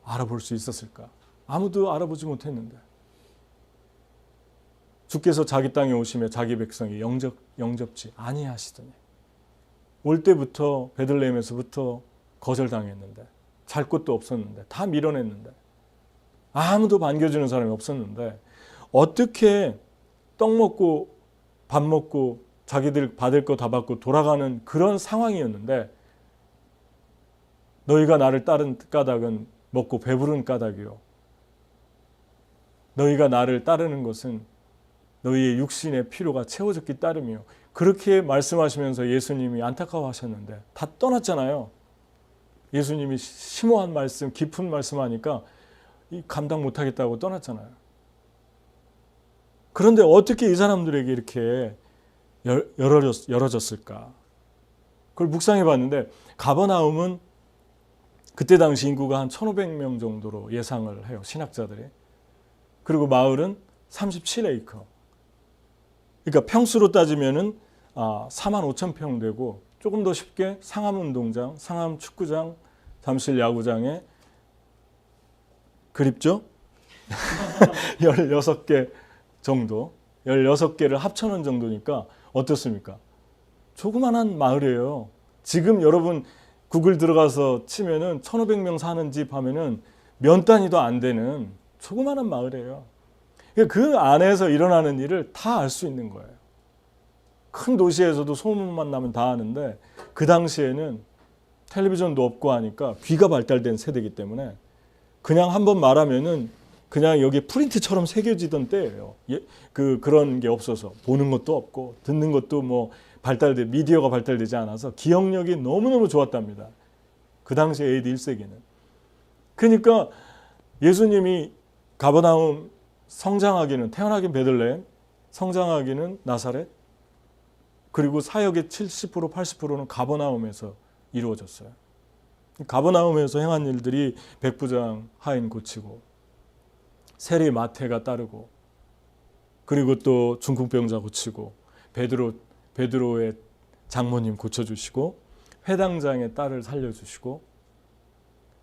알아볼 수 있었을까? 아무도 알아보지 못했는데, 주께서 자기 땅에 오시며 자기 백성이 영접지 아니하시더니, 올 때부터 베들레헴에서부터 거절당했는데, 잘 곳도 없었는데, 다 밀어냈는데, 아무도 반겨주는 사람이 없었는데, 어떻게 떡 먹고 밥 먹고 자기들 받을 거 다 받고 돌아가는 그런 상황이었는데, 너희가 나를 따른 까닭은 먹고 배부른 까닭이요, 너희가 나를 따르는 것은 너희의 육신의 필요가 채워졌기 따름이요, 그렇게 말씀하시면서 예수님이 안타까워하셨는데 다 떠났잖아요. 예수님이 심오한 말씀, 깊은 말씀하니까 감당 못하겠다고 떠났잖아요. 그런데 어떻게 이 사람들에게 이렇게 열어졌을까? 그걸 묵상해 봤는데, 가버나움은 그때 당시 인구가 한 1,500명 정도로 예상을 해요, 신학자들이. 그리고 마을은 37에이커. 그러니까 평수로 따지면은 45,000평 되고, 조금 더 쉽게 상암운동장, 상암축구장, 잠실 야구장에 그립죠? 16개 정도, 16개를 합쳐놓은 정도니까 어떻습니까? 조그만한 마을이에요. 지금 여러분 구글 들어가서 치면은 1,500명 사는 집 하면은 면 단위도 안 되는 조그만한 마을이에요. 그 안에서 일어나는 일을 다 알 수 있는 거예요. 큰 도시에서도 소문만 나면 다 아는데, 그 당시에는 텔레비전도 없고 하니까 귀가 발달된 세대이기 때문에 그냥 한번 말하면은 그냥 여기 프린트처럼 새겨지던 때예요. 그런 게 없어서 보는 것도 없고 듣는 것도 뭐 미디어가 발달되지 않아서 기억력이 너무너무 좋았답니다. 그 당시 AD 1세기는. 그러니까 예수님이 가버나움 성장하기는, 태어나긴 베들레헴, 성장하기는 나사렛, 그리고 사역의 70% 80%는 가버나움에서 이루어졌어요. 가버나움에서 행한 일들이 백부장 하인 고치고 세리 마태가 따르고, 그리고 또 중풍병자 고치고, 베드로의 장모님 고쳐주시고, 회당장의 딸을 살려주시고,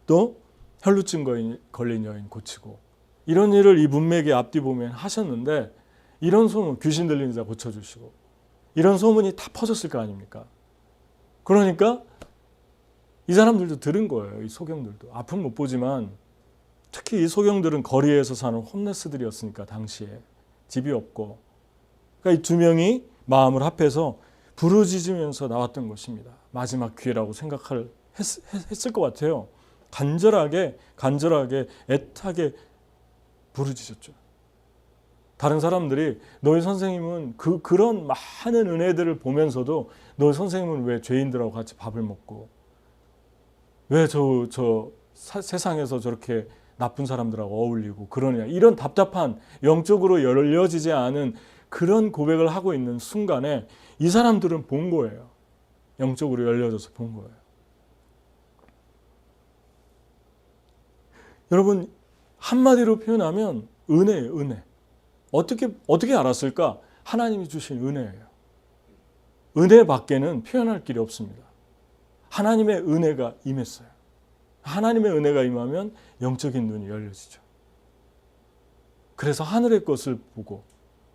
또 혈루증 걸린 여인 고치고, 이런 일을 이 문맥의 앞뒤 보면 하셨는데, 이런 소문, 귀신 들린 자 고쳐주시고, 이런 소문이 다 퍼졌을 거 아닙니까? 그러니까 이 사람들도 들은 거예요. 이 소경들도. 앞은 못 보지만 특히 이 소경들은 거리에서 사는 홈레스들이었으니까 당시에 집이 없고, 그러니까 이 두 명이 마음을 합해서 부르짖으면서 나왔던 것입니다. 마지막 기회라고 했을 것 같아요. 간절하게 애타게 부르짖었죠. 다른 사람들이 너희 선생님은 그런 많은 은혜들을 보면서도 너희 선생님은 왜 죄인들하고 같이 밥을 먹고, 왜 세상에서 저렇게 나쁜 사람들하고 어울리고 그러냐, 이런 답답한, 영적으로 열려지지 않은 그런 고백을 하고 있는 순간에 이 사람들은 본 거예요. 영적으로 열려져서 본 거예요. 여러분, 한마디로 표현하면 은혜예요. 은혜. 어떻게 알았을까? 하나님이 주신 은혜예요. 은혜 밖에는 표현할 길이 없습니다. 하나님의 은혜가 임했어요. 하나님의 은혜가 임하면 영적인 눈이 열려지죠. 그래서 하늘의 것을 보고,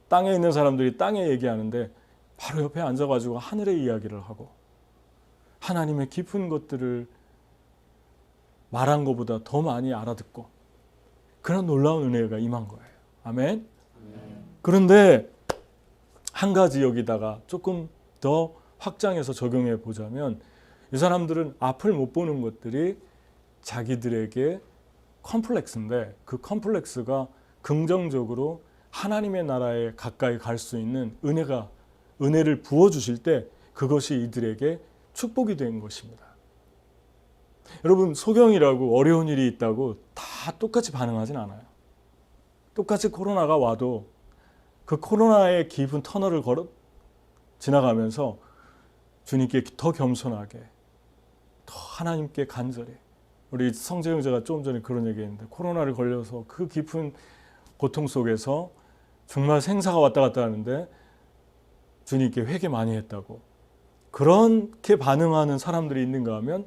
땅에 있는 사람들이 땅에 얘기하는데 바로 옆에 앉아가지고 하늘의 이야기를 하고, 하나님의 깊은 것들을 말한 것보다 더 많이 알아듣고, 그런 놀라운 은혜가 임한 거예요. 아멘. 그런데 한 가지 여기다가 조금 더 확장해서 적용해 보자면, 이 사람들은 앞을 못 보는 것들이 자기들에게 컴플렉스인데, 그 컴플렉스가 긍정적으로 하나님의 나라에 가까이 갈 수 있는 은혜를 부어주실 때 그것이 이들에게 축복이 된 것입니다. 여러분, 소경이라고 어려운 일이 있다고 다 똑같이 반응하진 않아요. 똑같이 코로나가 와도 그 코로나의 깊은 터널을 지나가면서 주님께 더 겸손하게, 더 하나님께 간절히, 우리 성재형제가 조금 전에 그런 얘기했는데, 코로나를 걸려서 그 깊은 고통 속에서 정말 생사가 왔다 갔다 하는데 주님께 회개 많이 했다고, 그렇게 반응하는 사람들이 있는가 하면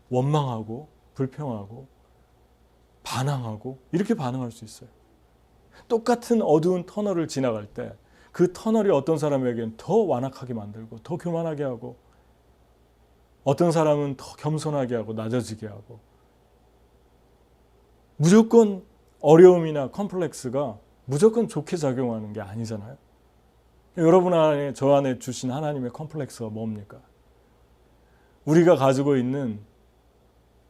원망하고 불평하고 반항하고 이렇게 반응할 수 있어요. 똑같은 어두운 터널을 지나갈 때 그 터널이 어떤 사람에게는 더 완악하게 만들고 더 교만하게 하고, 어떤 사람은 더 겸손하게 하고 낮아지게 하고, 무조건 어려움이나 컴플렉스가 무조건 좋게 작용하는 게 아니잖아요. 여러분 안에, 저 안에 주신 하나님의 컴플렉스가 뭡니까? 우리가 가지고 있는,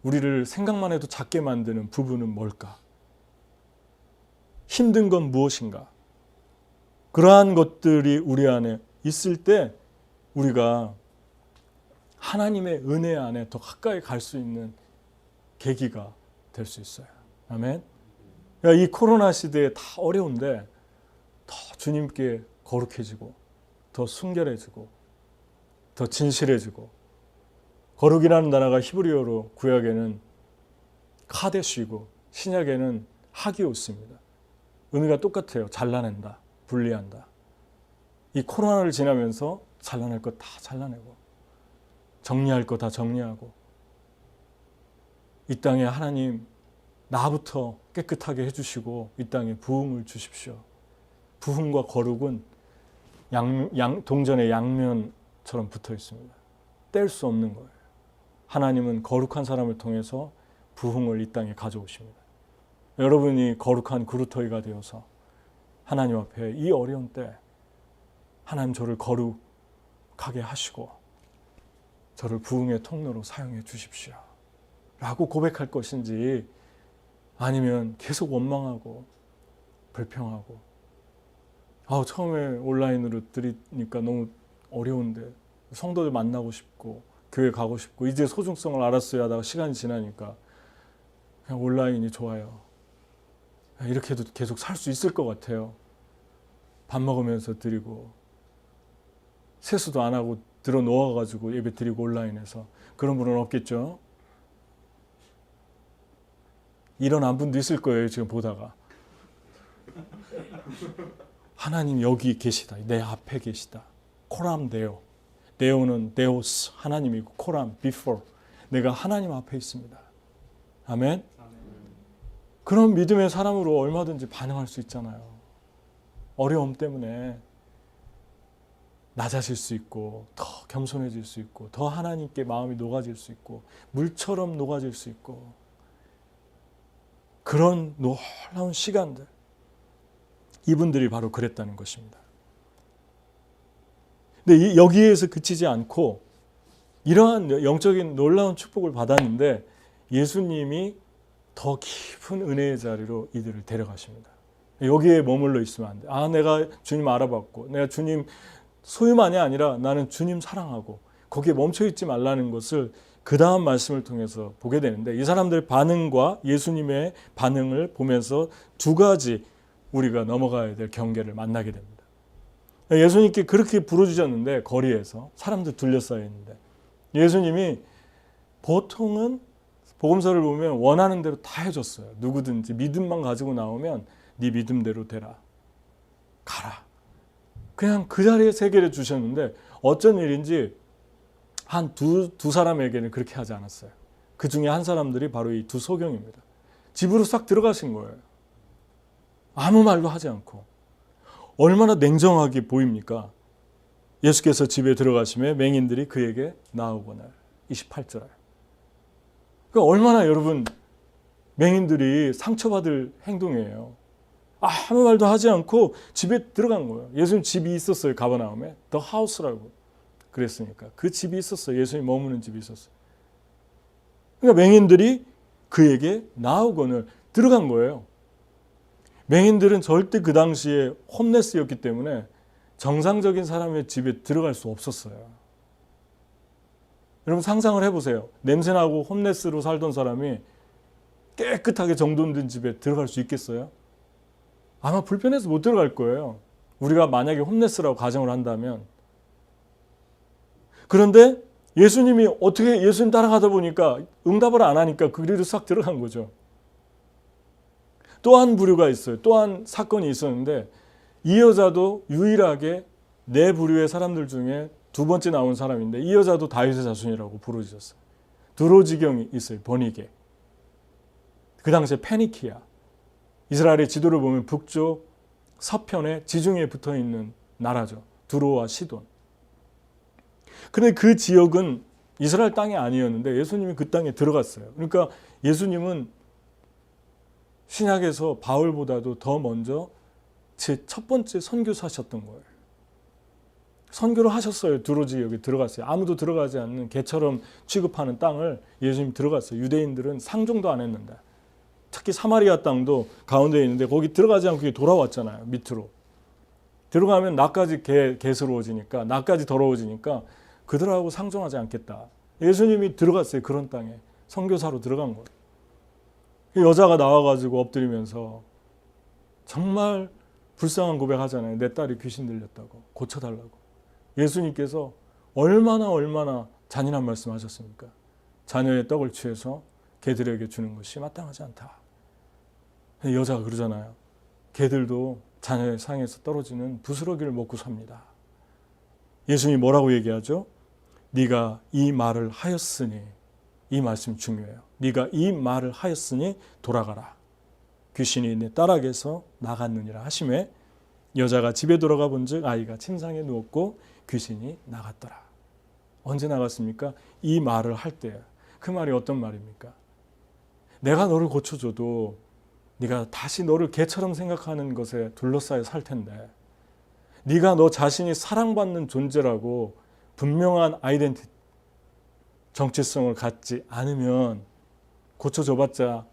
우리를 생각만 해도 작게 만드는 부분은 뭘까? 힘든 건 무엇인가? 그러한 것들이 우리 안에 있을 때 우리가 하나님의 은혜 안에 더 가까이 갈 수 있는 계기가 될 수 있어요. 아멘. 이 코로나 시대에 다 어려운데 더 주님께 거룩해지고, 더 순결해지고, 더 진실해지고, 거룩이라는 단어가 히브리어로 구약에는 카데시고 신약에는 하기오스입니다. 의미가 똑같아요. 잘라낸다, 분리한다. 이 코로나를 지나면서 잘라낼 것 다 잘라내고, 정리할 거 다 정리하고, 이 땅에 하나님 나부터 깨끗하게 해주시고 이 땅에 부흥을 주십시오. 부흥과 거룩은 동전의 양면처럼 붙어 있습니다. 뗄 수 없는 거예요. 하나님은 거룩한 사람을 통해서 부흥을 이 땅에 가져오십니다. 여러분이 거룩한 그루터기가 되어서 하나님 앞에 이 어려운 때 하나님 저를 거룩하게 하시고 저를 부흥의 통로로 사용해 주십시오 라고 고백할 것인지, 아니면 계속 원망하고 불평하고 처음에 온라인으로 드리니까 너무 어려운데 성도들 만나고 싶고 교회 가고 싶고 이제 소중성을 알았어야 하다가 시간이 지나니까 그냥 온라인이 좋아요. 이렇게도 계속 살 수 있을 것 같아요. 밥 먹으면서 드리고 세수도 안 하고 들어 누워가지고 예배 드리고 온라인에서. 그런 분은 없겠죠. 일어난 분도 있을 거예요. 지금 보다가. 하나님 여기 계시다. 내 앞에 계시다. 코람 데오. 데오는 데오스 하나님이고 코람 before. 내가 하나님 앞에 있습니다. 아멘. 그런 믿음의 사람으로 얼마든지 반응할 수 있잖아요. 어려움 때문에 낮아질 수 있고 더 겸손해질 수 있고 더 하나님께 마음이 녹아질 수 있고 물처럼 녹아질 수 있고 그런 놀라운 시간들. 이분들이 바로 그랬다는 것입니다. 근데 여기에서 그치지 않고 이러한 영적인 놀라운 축복을 받았는데 예수님이 더 깊은 은혜의 자리로 이들을 데려가십니다. 여기에 머물러 있으면 안 돼. 내가 주님 알아봤고 내가 주님 소유만이 아니라 나는 주님 사랑하고 거기에 멈춰 있지 말라는 것을 그 다음 말씀을 통해서 보게 되는데 이 사람들의 반응과 예수님의 반응을 보면서 두 가지 우리가 넘어가야 될 경계를 만나게 됩니다. 예수님께 그렇게 부르짖었는데 거리에서 사람들 둘러싸여 있는데 예수님이 보통은 복음서를 보면 원하는 대로 다 해줬어요. 누구든지 믿음만 가지고 나오면 네 믿음대로 되라. 가라. 그냥 그 자리에 세계를 주셨는데 어쩐 일인지 한 두 사람에게는 그렇게 하지 않았어요. 그 중에 한 사람들이 바로 이 두 소경입니다. 집으로 싹 들어가신 거예요. 아무 말도 하지 않고. 얼마나 냉정하게 보입니까? 예수께서 집에 들어가시며 맹인들이 그에게 나오거늘. 28절. 그러니까 얼마나 여러분 맹인들이 상처받을 행동이에요. 아무 말도 하지 않고 집에 들어간 거예요. 예수님 집이 있었어요. 가버나움에. The house라고 그랬으니까. 그 집이 있었어요. 예수님 머무는 집이 있었어요. 그러니까 맹인들이 그에게 나오거늘 들어간 거예요. 맹인들은 절대 그 당시에 홈레스였기 때문에 정상적인 사람의 집에 들어갈 수 없었어요. 여러분 상상을 해보세요. 냄새나고 홈레스로 살던 사람이 깨끗하게 정돈된 집에 들어갈 수 있겠어요? 아마 불편해서 못 들어갈 거예요. 우리가 만약에 홈레스라고 가정을 한다면. 그런데 예수님이 어떻게 예수님 따라가다 보니까 응답을 안 하니까 그 길로 싹 들어간 거죠. 또 한 부류가 있어요. 또 한 사건이 있었는데 이 여자도 유일하게 네 부류의 사람들 중에 두 번째 나온 사람인데 이 여자도 다윗의 자손이라고 부르짖었어요. 드로지경이 있어요. 번이게. 그 당시에 페니키아. 이스라엘의 지도를 보면 북쪽 서편에 지중해에 붙어있는 나라죠. 두로와 시돈. 그런데 그 지역은 이스라엘 땅이 아니었는데 예수님이 그 땅에 들어갔어요. 그러니까 예수님은 신약에서 바울보다도 더 먼저 제 첫 번째 선교사셨던 거예요. 선교를 하셨어요. 두로 지역에 들어갔어요. 아무도 들어가지 않는 개처럼 취급하는 땅을 예수님이 들어갔어요. 유대인들은 상종도 안 했는데. 특히 사마리아 땅도 가운데 있는데 거기 들어가지 않고 돌아왔잖아요. 밑으로. 들어가면 나까지 개스러워지니까 나까지 더러워지니까 그들하고 상종하지 않겠다. 예수님이 들어갔어요. 그런 땅에. 선교사로 들어간 거예요. 여자가 나와가지고 엎드리면서 정말 불쌍한 고백하잖아요. 내 딸이 귀신 들렸다고. 고쳐달라고. 예수님께서 얼마나 잔인한 말씀하셨습니까? 자녀의 떡을 취해서 개들에게 주는 것이 마땅하지 않다. 여자가 그러잖아요. 개들도 자녀의 상에서 떨어지는 부스러기를 먹고 삽니다. 예수님이 뭐라고 얘기하죠? 네가 이 말을 하였으니, 이 말씀 중요해요. 네가 이 말을 하였으니 돌아가라. 귀신이 내 딸에게서 나갔느니라 하시매 여자가 집에 돌아가 본즉 아이가 침상에 누웠고 귀신이 나갔더라. 언제 나갔습니까? 이 말을 할 때. 그 말이 어떤 말입니까? 내가 너를 고쳐줘도 네가 다시 너를 개처럼 생각하는 것에 둘러싸여 살 텐데 네가 너 자신이 사랑받는 존재라고 분명한 아이덴티티, 정체성을 갖지 않으면 고쳐줘봤자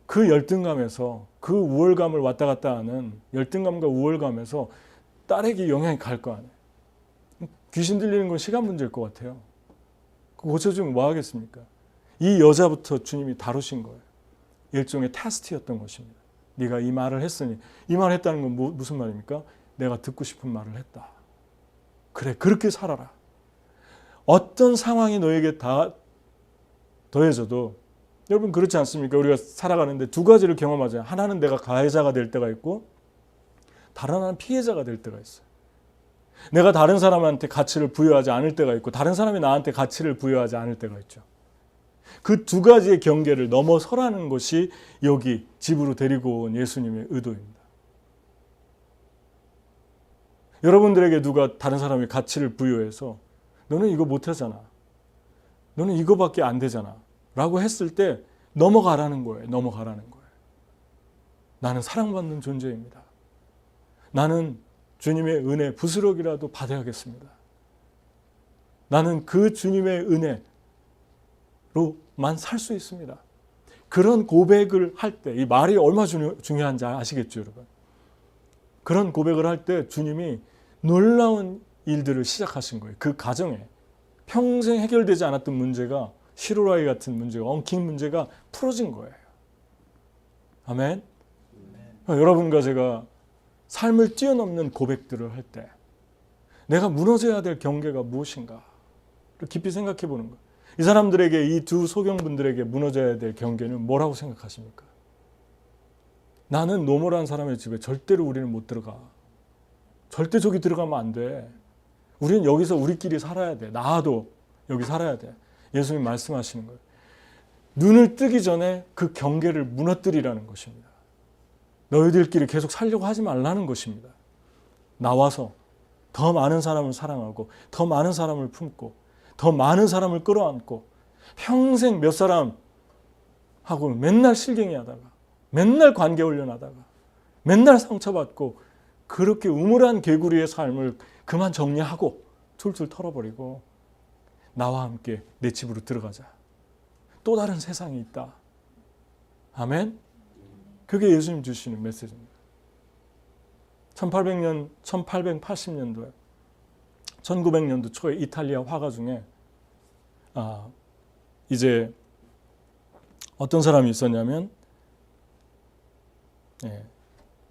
그 열등감에서, 그 우월감을 왔다 갔다 하는 열등감과 우월감에서 딸에게 영향이 갈 거 아니에요. 귀신 들리는 건 시간 문제일 것 같아요. 그거 고쳐주면 뭐 하겠습니까? 이 여자부터 주님이 다루신 거예요. 일종의 테스트였던 것입니다. 네가 이 말을 했으니, 이 말을 했다는 건 무슨 말입니까? 내가 듣고 싶은 말을 했다. 그래, 그렇게 살아라. 어떤 상황이 너에게 다 더해져도, 여러분 그렇지 않습니까? 우리가 살아가는데 두 가지를 경험하잖아요. 하나는 내가 가해자가 될 때가 있고, 다른 하나는 피해자가 될 때가 있어요. 내가 다른 사람한테 가치를 부여하지 않을 때가 있고, 다른 사람이 나한테 가치를 부여하지 않을 때가 있죠. 그 두 가지의 경계를 넘어서라는 것이 여기 집으로 데리고 온 예수님의 의도입니다. 여러분들에게 누가 다른 사람이 가치를 부여해서 너는 이거 못하잖아, 너는 이거밖에 안 되잖아 라고 했을 때 넘어가라는 거예요. 넘어가라는 거예요. 나는 사랑받는 존재입니다. 나는 주님의 은혜 부스럭이라도 받아야겠습니다. 나는 그 주님의 은혜로만 살 수 있습니다. 그런 고백을 할 때, 이 말이 얼마나 중요한지 아시겠죠, 여러분? 그런 고백을 할 때 주님이 놀라운 일들을 시작하신 거예요. 그 가정에 평생 해결되지 않았던 문제가, 시로라이 같은 문제가, 엉킨 문제가 풀어진 거예요. 아멘. 여러분과 제가 삶을 뛰어넘는 고백들을 할 때 내가 무너져야 될 경계가 무엇인가 깊이 생각해 보는 거예요. 이 사람들에게, 이 두 소경분들에게 무너져야 될 경계는 뭐라고 생각하십니까? 나는 노멀한 사람의 집에 절대로 우리는 못 들어가. 절대 저기 들어가면 안 돼. 우리는 여기서 우리끼리 살아야 돼. 나도 여기 살아야 돼. 예수님 말씀하시는 거예요. 눈을 뜨기 전에 그 경계를 무너뜨리라는 것입니다. 너희들끼리 계속 살려고 하지 말라는 것입니다. 나와서 더 많은 사람을 사랑하고, 더 많은 사람을 품고, 더 많은 사람을 끌어안고, 평생 몇 사람하고 맨날 실갱이 하다가, 맨날 관계 훈련하다가, 맨날 상처받고, 그렇게 우물한 개구리의 삶을 그만 정리하고 툴툴 털어버리고 나와 함께 내 집으로 들어가자. 또 다른 세상이 있다. 아멘. 그게 예수님 주시는 메시지입니다. 1880년도에 1900년도 초에 이탈리아 화가 중에 이제 어떤 사람이 있었냐면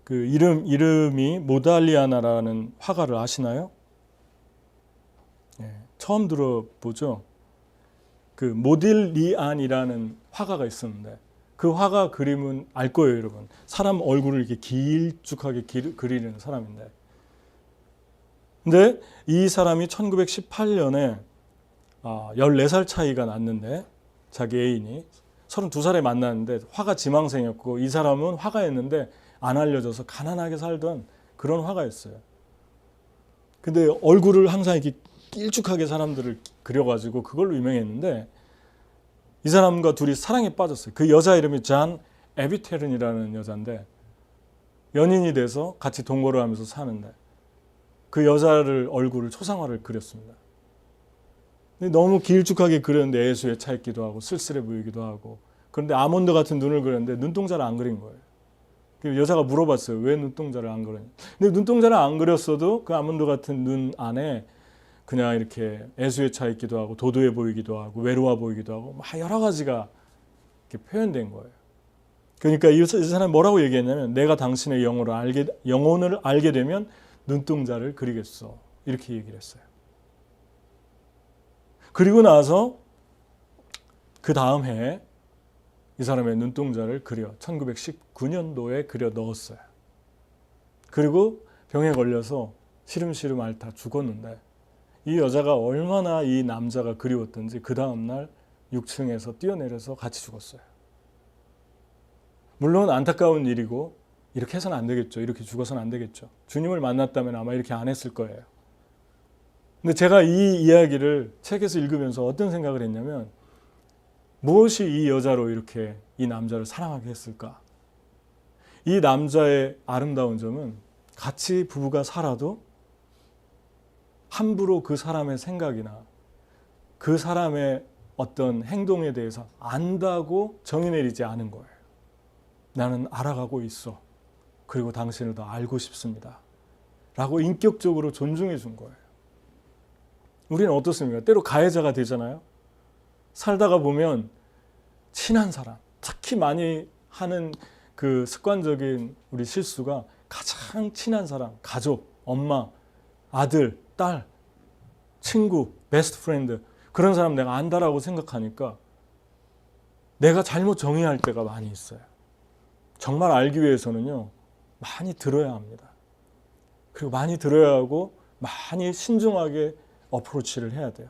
그 이름이 모달리아나라는 화가를 아시나요? 처음 들어보죠. 그 모딜리안이라는 화가가 있었는데 그 화가 그림은 알 거예요, 여러분. 사람 얼굴을 이렇게 길쭉하게 그리는 사람인데. 근데 이 사람이 1918년에 14살 차이가 났는데 자기 애인이 32살에 만났는데 화가 지망생이었고 이 사람은 화가였는데 안 알려져서 가난하게 살던 그런 화가였어요. 근데 얼굴을 항상 이렇게 길쭉하게 사람들을 그려가지고 그걸로 유명했는데 이 사람과 둘이 사랑에 빠졌어요. 그 여자 이름이 잔 에비테른이라는 여자인데 연인이 돼서 같이 동거를 하면서 사는데 그 여자를 얼굴을 초상화를 그렸습니다. 근데 너무 길쭉하게 그렸는데 애수에 차 있기도 하고 쓸쓸해 보이기도 하고 그런데 아몬드 같은 눈을 그렸는데 눈동자를 안 그린 거예요. 여자가 물어봤어요. 왜 눈동자를 안 그렸냐. 근데 눈동자를 안 그렸어도 그 아몬드 같은 눈 안에 그냥 이렇게 애수에 차 있기도 하고 도도해 보이기도 하고 외로워 보이기도 하고 막 여러 가지가 이렇게 표현된 거예요. 그러니까 이 사람이 뭐라고 얘기했냐면 내가 당신의 영혼을 알게 되면 눈동자를 그리겠어. 이렇게 얘기를 했어요. 그리고 나서 그 다음 해에 이 사람의 눈동자를 1919년도에 그려 넣었어요. 그리고 병에 걸려서 시름시름 앓다 죽었는데 이 여자가 얼마나 이 남자가 그리웠던지 그 다음날 6층에서 뛰어내려서 같이 죽었어요. 물론 안타까운 일이고 이렇게 해서는 안 되겠죠. 이렇게 죽어서는 안 되겠죠. 주님을 만났다면 아마 이렇게 안 했을 거예요. 근데 제가 이 이야기를 책에서 읽으면서 어떤 생각을 했냐면 무엇이 이 여자로 이렇게 이 남자를 사랑하게 했을까? 이 남자의 아름다운 점은 같이 부부가 살아도 함부로 그 사람의 생각이나 그 사람의 어떤 행동에 대해서 안다고 정의 내리지 않은 거예요. 나는 알아가고 있어. 그리고 당신을 더 알고 싶습니다. 라고 인격적으로 존중해 준 거예요. 우리는 어떻습니까? 때로 가해자가 되잖아요. 살다가 보면 친한 사람, 특히 많이 하는 그 습관적인 우리 실수가 가장 친한 사람, 가족, 엄마, 아들, 딸, 친구, 베스트 프렌드, 그런 사람 내가 안다라고 생각하니까 내가 잘못 정의할 때가 많이 있어요. 정말 알기 위해서는요, 많이 들어야 합니다. 그리고 많이 들어야 하고 많이 신중하게 어프로치를 해야 돼요.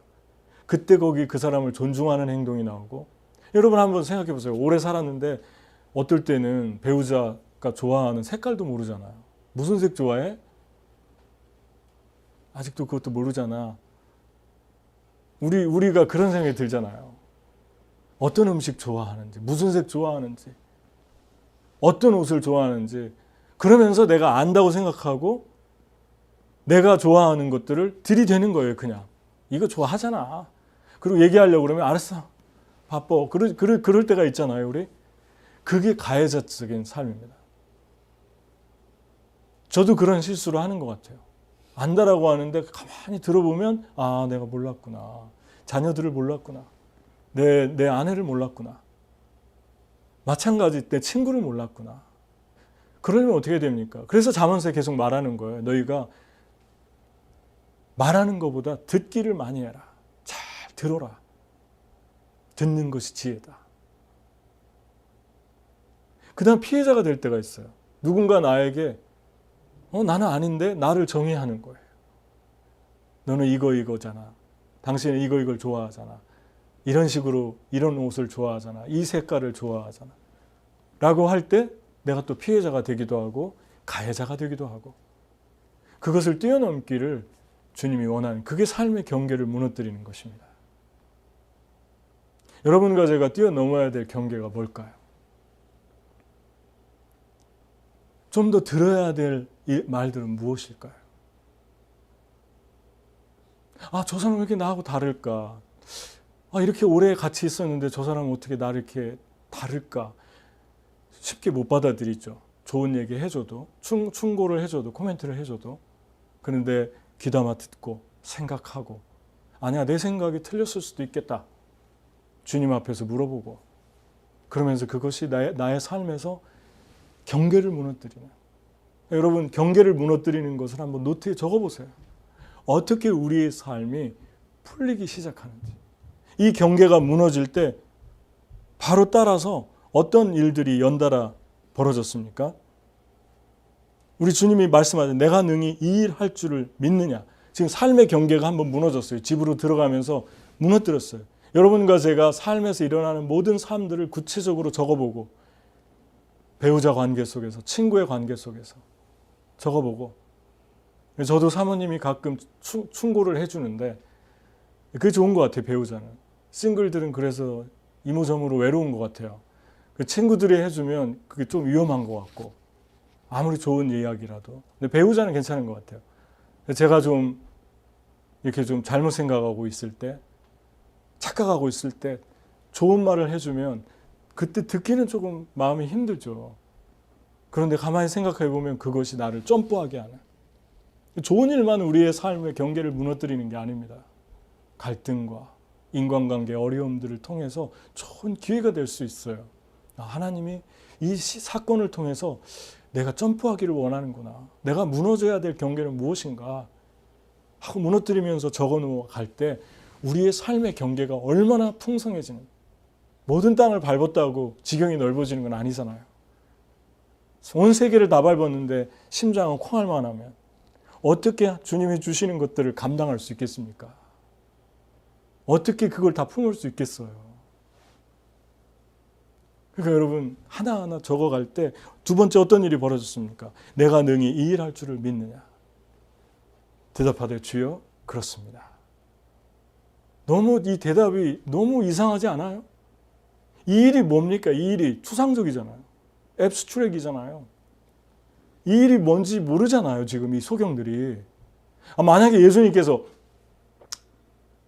그때 거기 그 사람을 존중하는 행동이 나오고, 여러분 한번 생각해 보세요. 오래 살았는데 어떨 때는 배우자가 좋아하는 색깔도 모르잖아요. 무슨 색 좋아해? 아직도 그것도 모르잖아. 우리가 그런 생각이 들잖아요. 어떤 음식 좋아하는지, 무슨 색 좋아하는지, 어떤 옷을 좋아하는지, 그러면서 내가 안다고 생각하고 내가 좋아하는 것들을 들이대는 거예요. 그냥 이거 좋아하잖아. 그리고 얘기하려고 그러면 알았어, 바빠. 그럴 때가 있잖아요. 우리 그게 가해자적인 삶입니다. 저도 그런 실수를 하는 것 같아요. 안다라고 하는데 가만히 들어보면 아, 내가 몰랐구나. 자녀들을 몰랐구나. 내 아내를 몰랐구나. 마찬가지 내 친구를 몰랐구나. 그러면 어떻게 됩니까? 그래서 잠언서에 계속 말하는 거예요. 너희가 말하는 것보다 듣기를 많이 해라. 잘 들어라. 듣는 것이 지혜다. 그 다음 피해자가 될 때가 있어요. 누군가 나에게 나는 아닌데 나를 정의하는 거예요. 너는 이거잖아. 당신은 이걸 좋아하잖아. 이런 식으로 이런 옷을 좋아하잖아. 이 색깔을 좋아하잖아. 라고 할 때 내가 또 피해자가 되기도 하고 가해자가 되기도 하고, 그것을 뛰어넘기를 주님이 원하는, 그게 삶의 경계를 무너뜨리는 것입니다. 여러분과 제가 뛰어넘어야 될 경계가 뭘까요? 좀 더 들어야 될 이 말들은 무엇일까요? 아, 저 사람 왜 이렇게 나하고 다를까? 아, 이렇게 오래 같이 있었는데 저 사람은 어떻게 나를 이렇게 다를까? 쉽게 못 받아들이죠. 좋은 얘기 해줘도, 충고를 해줘도, 코멘트를 해줘도. 그런데 귀담아 듣고 생각하고, 아니야, 내 생각이 틀렸을 수도 있겠다. 주님 앞에서 물어보고, 그러면서 그것이 나의 삶에서 경계를 무너뜨리는, 여러분 경계를 무너뜨리는 것을 한번 노트에 적어보세요. 어떻게 우리의 삶이 풀리기 시작하는지. 이 경계가 무너질 때 바로 따라서 어떤 일들이 연달아 벌어졌습니까? 우리 주님이 말씀하신 내가 능히 이 일 할 줄을 믿느냐. 지금 삶의 경계가 한번 무너졌어요. 집으로 들어가면서 무너뜨렸어요. 여러분과 제가 삶에서 일어나는 모든 삶들을 구체적으로 적어보고, 배우자 관계 속에서, 친구의 관계 속에서 적어보고, 저도 사모님이 가끔 충고를 해주는데 그게 좋은 것 같아요. 배우자는. 싱글들은 그래서 이모저모로 외로운 것 같아요. 그 친구들이 해주면 그게 좀 위험한 것 같고, 아무리 좋은 이야기라도. 근데 배우자는 괜찮은 것 같아요. 제가 좀 이렇게 좀 잘못 생각하고 있을 때, 착각하고 있을 때 좋은 말을 해주면 그때 듣기는 조금 마음이 힘들죠. 그런데 가만히 생각해 보면 그것이 나를 점프하게 하는, 좋은 일만 우리의 삶의 경계를 무너뜨리는 게 아닙니다. 갈등과 인간관계 어려움들을 통해서 좋은 기회가 될 수 있어요. 하나님이 이 사건을 통해서 내가 점프하기를 원하는구나. 내가 무너져야 될 경계는 무엇인가 하고 무너뜨리면서 적어놓아 갈 때 우리의 삶의 경계가 얼마나 풍성해지는, 모든 땅을 밟았다고 지경이 넓어지는 건 아니잖아요. 온 세계를 다 밟았는데 심장은 콩알만 하면 어떻게 주님이 주시는 것들을 감당할 수 있겠습니까? 어떻게 그걸 다 품을 수 있겠어요? 그러니까 여러분 하나하나 적어갈 때 두 번째 어떤 일이 벌어졌습니까? 내가 능히 이 일 할 줄을 믿느냐? 대답하되 주여 그렇습니다. 너무 이 대답이 너무 이상하지 않아요? 이 일이 뭡니까? 이 일이 추상적이잖아요. 앱스트랙이잖아요. 이 일이 뭔지 모르잖아요. 지금 이 소경들이. 만약에 예수님께서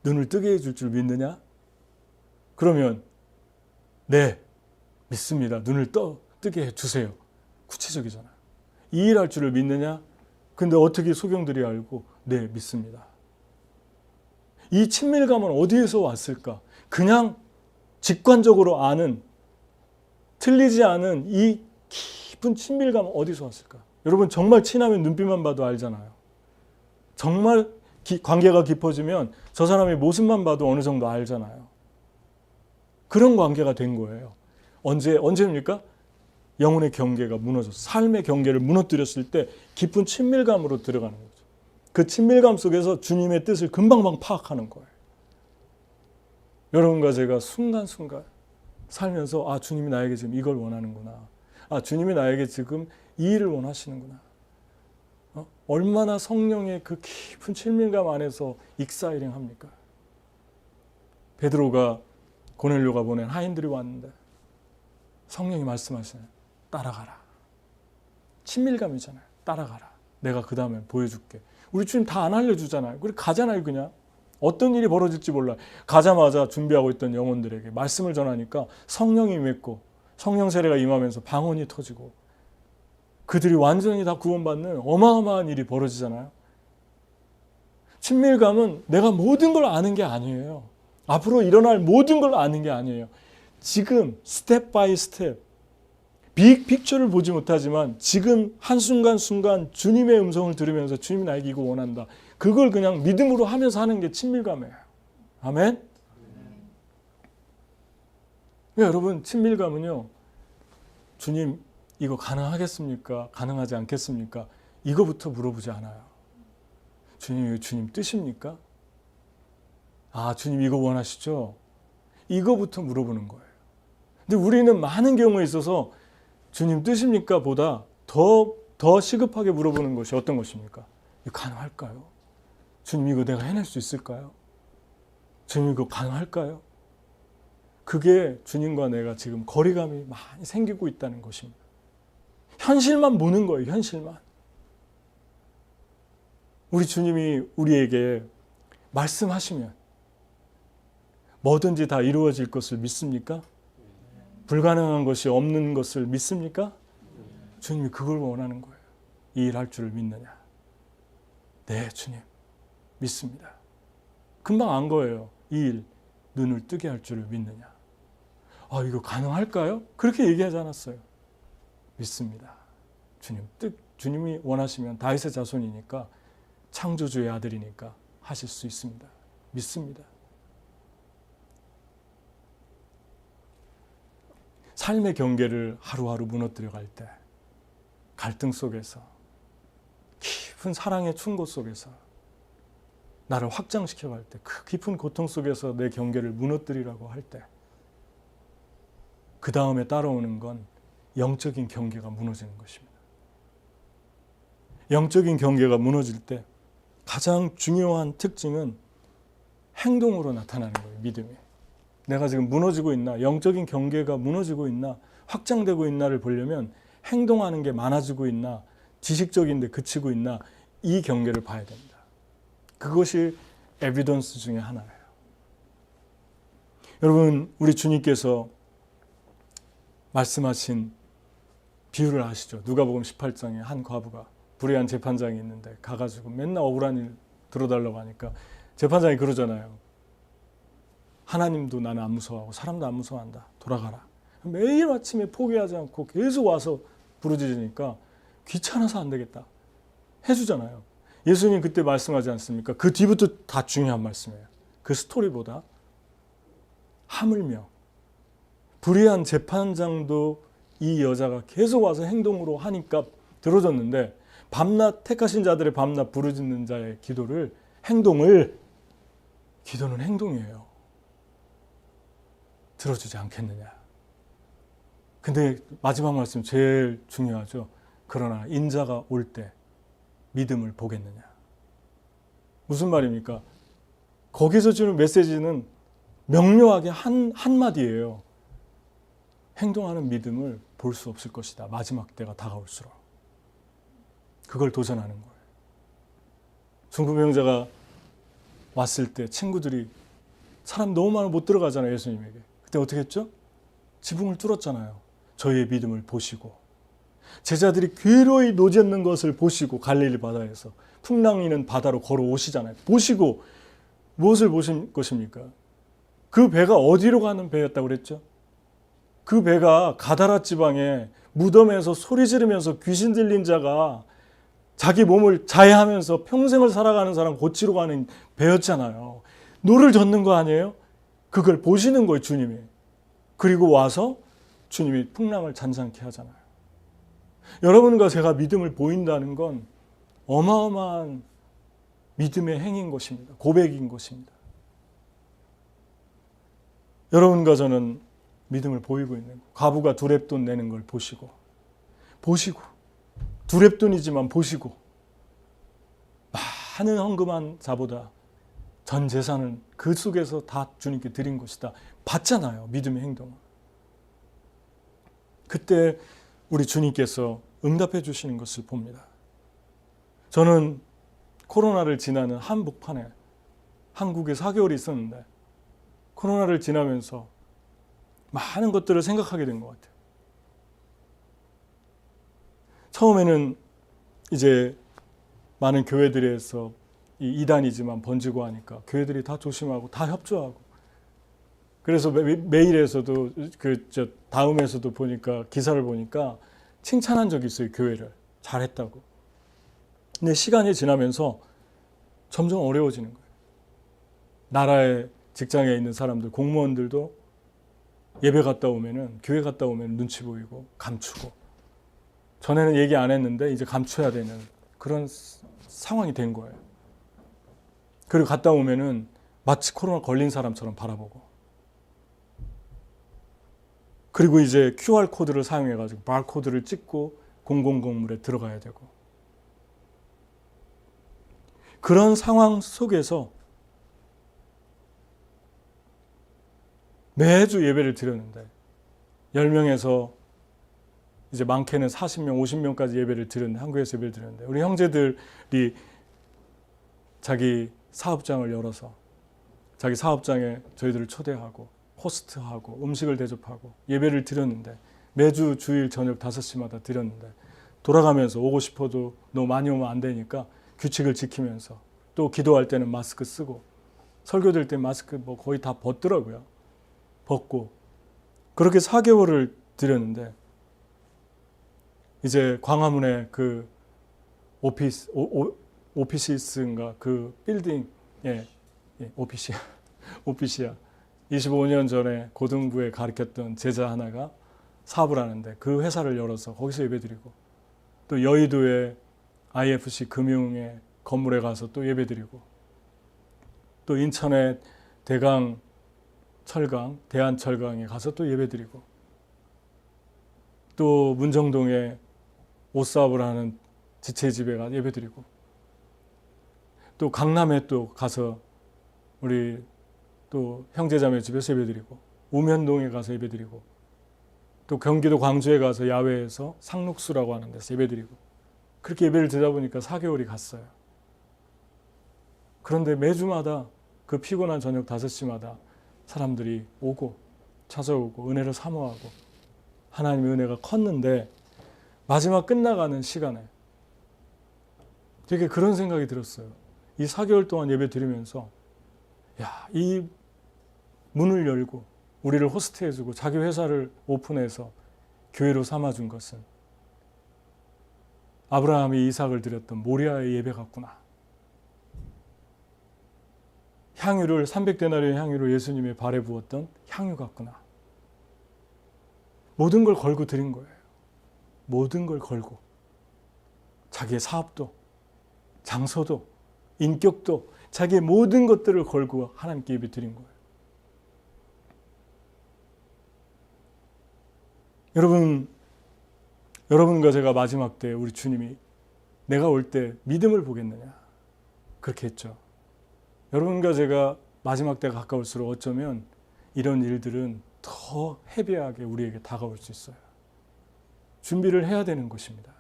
눈을 뜨게 해줄 줄 믿느냐? 그러면 네, 믿습니다. 눈을 뜨게 해주세요. 구체적이잖아요. 이 일 할 줄을 믿느냐? 근데 어떻게 소경들이 알고? 네, 믿습니다. 이 친밀감은 어디에서 왔을까? 그냥 직관적으로 아는, 틀리지 않은 이 깊은 친밀감은 어디서 왔을까? 여러분 정말 친하면 눈빛만 봐도 알잖아요. 정말 관계가 깊어지면 저 사람의 모습만 봐도 어느 정도 알잖아요. 그런 관계가 된 거예요. 언제입니까? 영혼의 경계가 무너져서 삶의 경계를 무너뜨렸을 때 깊은 친밀감으로 들어가는 거죠. 그 친밀감 속에서 주님의 뜻을 금방방 파악하는 거예요. 여러분과 제가 순간순간 살면서 아, 주님이 나에게 지금 이걸 원하는구나. 아, 주님이 나에게 지금 이 일을 원하시는구나. 얼마나 성령의 그 깊은 친밀감 안에서 익사이링 합니까? 베드로가 고넬료가 보낸 하인들이 왔는데 성령이 말씀하시네요. 따라가라. 친밀감이잖아요. 따라가라. 내가 그 다음에 보여줄게. 우리 주님 다 안 알려주잖아요. 그래 가잖아요 그냥. 어떤 일이 벌어질지 몰라요. 가자마자 준비하고 있던 영혼들에게 말씀을 전하니까 성령이 임했고 성령 세례가 임하면서 방언이 터지고 그들이 완전히 다 구원받는 어마어마한 일이 벌어지잖아요. 친밀감은 내가 모든 걸 아는 게 아니에요. 앞으로 일어날 모든 걸 아는 게 아니에요. 지금 스텝 바이 스텝 빅 픽처를 보지 못하지만 지금 한순간순간 주님의 음성을 들으면서 주님이 나에게 이거 원한다. 그걸 그냥 믿음으로 하면서 하는 게 친밀감이에요. 아멘? 여러분 친밀감은요. 주님 이거 가능하겠습니까? 가능하지 않겠습니까? 이거부터 물어보지 않아요. 주님 이거 주님 뜻입니까? 아 주님 이거 원하시죠? 이거부터 물어보는 거예요. 근데 우리는 많은 경우에 있어서 주님 뜻입니까? 보다 더 시급하게 물어보는 것이 어떤 것입니까? 이거 가능할까요? 주님 이거 내가 해낼 수 있을까요? 주님 이거 가능할까요? 그게 주님과 내가 지금 거리감이 많이 생기고 있다는 것입니다. 현실만 보는 거예요. 현실만. 우리 주님이 우리에게 말씀하시면 뭐든지 다 이루어질 것을 믿습니까? 불가능한 것이 없는 것을 믿습니까? 주님이 그걸 원하는 거예요. 이 일 할 줄을 믿느냐? 네, 주님. 믿습니다. 금방 안 거예요. 이 일 눈을 뜨게 할 줄을 믿느냐? 아, 이거 가능할까요? 그렇게 얘기하지 않았어요. 믿습니다. 주님이 원하시면 다윗의 자손이니까 창조주의 아들이니까 하실 수 있습니다. 믿습니다. 삶의 경계를 하루하루 무너뜨려 갈 때 갈등 속에서 깊은 사랑의 충고 속에서 나를 확장시켜 갈 때 그 깊은 고통 속에서 내 경계를 무너뜨리라고 할 때 그 다음에 따라오는 건 영적인 경계가 무너지는 것입니다. 영적인 경계가 무너질 때 가장 중요한 특징은 행동으로 나타나는 거예요. 믿음이. 내가 지금 무너지고 있나, 영적인 경계가 무너지고 있나, 확장되고 있나를 보려면 행동하는 게 많아지고 있나, 지식적인데 그치고 있나, 이 경계를 봐야 됩니다. 그것이 에비던스 중에 하나예요. 여러분, 우리 주님께서 말씀하신 비유를 아시죠? 누가복음 18장에 한 과부가 불의한 재판장이 있는데 가가지고 맨날 억울한 일 들어달라고 하니까 재판장이 그러잖아요. 하나님도 나는 안 무서워하고 사람도 안 무서워한다. 돌아가라. 매일 아침에 포기하지 않고 계속 와서 부르짖으니까 귀찮아서 안 되겠다. 해주잖아요. 예수님 그때 말씀하지 않습니까? 그 뒤부터 다 중요한 말씀이에요. 그 스토리보다 하물며 불의한 재판장도 이 여자가 계속 와서 행동으로 하니까 들어줬는데 밤낮 택하신 자들의 밤낮 부르짖는 자의 기도는 행동이에요. 들어주지 않겠느냐. 근데 마지막 말씀 제일 중요하죠. 그러나 인자가 올 때 믿음을 보겠느냐. 무슨 말입니까? 거기서 주는 메시지는 명료하게 한마디예요. 행동하는 믿음을 볼 수 없을 것이다. 마지막 때가 다가올수록. 그걸 도전하는 거예요. 중풍병자가 왔을 때 친구들이 사람 너무 많아 못 들어가잖아요. 예수님에게. 그때 어떻게 했죠? 지붕을 뚫었잖아요. 저희의 믿음을 보시고 제자들이 괴로이 노젓는 것을 보시고 갈릴리 바다에서 풍랑이는 바다로 걸어오시잖아요. 보시고 무엇을 보신 것입니까? 그 배가 어디로 가는 배였다고 그랬죠? 그 배가 가다라 지방에 무덤에서 소리 지르면서 귀신 들린 자가 자기 몸을 자해하면서 평생을 살아가는 사람 고치러 가는 배였잖아요. 노를 젓는 거 아니에요? 그걸 보시는 거예요, 주님이. 그리고 와서 주님이 풍랑을 잔잔케 하잖아요. 여러분과 제가 믿음을 보인다는 건 어마어마한 믿음의 행인 것입니다. 고백인 것입니다. 여러분과 저는 믿음을 보이고 있는 거예요. 과부가 두렙돈 내는 걸 보시고 두렙돈이지만 보시고 많은 헌금한 자보다 전 재산을 그 속에서 다 주님께 드린 것이다. 봤잖아요. 믿음의 행동을. 그때 우리 주님께서 응답해 주시는 것을 봅니다. 저는 코로나를 지나는 한복판에 한국에 4개월이 있었는데 코로나를 지나면서 많은 것들을 생각하게 된 것 같아요. 처음에는 이제 많은 교회들에서 이 이단이지만 번지고 하니까 교회들이 다 조심하고 다 협조하고 그래서 메일에서도 다음에서도 보니까 기사를 보니까 칭찬한 적이 있어요. 교회를 잘했다고. 근데 시간이 지나면서 점점 어려워지는 거예요. 나라의 직장에 있는 사람들, 공무원들도 예배 갔다 오면은 교회 갔다 오면 눈치 보이고 감추고 전에는 얘기 안 했는데 이제 감춰야 되는 그런 상황이 된 거예요. 그리고 갔다 오면은 마치 코로나 걸린 사람처럼 바라보고 그리고 이제 QR코드를 사용해가지고 바코드를 찍고 공공건물에 들어가야 되고 그런 상황 속에서 매주 예배를 드렸는데 10명에서 이제 많게는 40명, 50명까지 예배를 드렸는데 한국에서 예배를 드렸는데 우리 형제들이 자기 사업장을 열어서 자기 사업장에 저희들을 초대하고 호스트하고 음식을 대접하고 예배를 드렸는데 매주 주일 저녁 5시마다 드렸는데 돌아가면서 오고 싶어도 너무 많이 오면 안 되니까 규칙을 지키면서 또 기도할 때는 마스크 쓰고 설교될 때 마스크 뭐 거의 다 벗더라고요. 벗고 그렇게 4개월을 드렸는데 이제 광화문에 그 오피시스인가 그 빌딩 오피시아 25년 전에 고등부에 가르쳤던 제자 하나가 사업을 하는데 그 회사를 열어서 거기서 예배드리고 또 여의도에 IFC 금융의 건물에 가서 또 예배드리고 또 인천의 대강 철강, 대한철강에 가서 또 예배드리고 또 문정동에 옷사업을 하는 지체집에 가서 예배드리고 또 강남에 또 가서 우리 또 형제자매 집에서 예배드리고 우면동에 가서 예배드리고 또 경기도 광주에 가서 야외에서 상록수라고 하는 데서 예배드리고 그렇게 예배를 드리다 보니까 4개월이 갔어요. 그런데 매주마다 그 피곤한 저녁 5시마다 사람들이 오고 찾아오고 은혜를 사모하고 하나님의 은혜가 컸는데 마지막 끝나가는 시간에 되게 그런 생각이 들었어요. 이 4개월 동안 예배 드리면서 이 문을 열고 우리를 호스트해주고 자기 회사를 오픈해서 교회로 삼아준 것은 아브라함이 이삭을 드렸던 모리아의 예배 같구나. 향유를 300데나리온 향유를 예수님의 발에 부었던 향유 같구나. 모든 걸 걸고 드린 거예요. 모든 걸 걸고 자기의 사업도 장소도 인격도 자기의 모든 것들을 걸고 하나님께 예배 드린 거예요. 여러분과 제가 마지막 때 우리 주님이 내가 올 때 믿음을 보겠느냐 그렇게 했죠. 여러분과 제가 마지막 때가 가까울수록 어쩌면 이런 일들은 더 헤비하게 우리에게 다가올 수 있어요. 준비를 해야 되는 것입니다.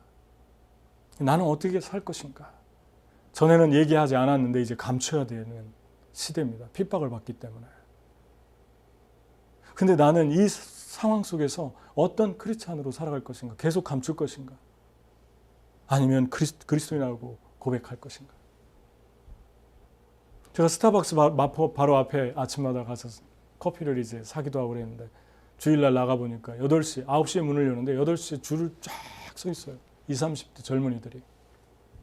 나는 어떻게 살 것인가? 전에는 얘기하지 않았는데 이제 감춰야 되는 시대입니다. 핍박을 받기 때문에. 근데 나는 이 상황 속에서 어떤 크리스찬으로 살아갈 것인가? 계속 감출 것인가? 아니면 그리스도인이라고 고백할 것인가? 제가 스타벅스 바로 앞에 아침마다 가서 커피를 이제 사기도 하고 그랬는데 주일날 나가보니까 8시, 9시에 문을 여는데 8시에 줄을 쫙 서 있어요. 20, 30대 젊은이들이.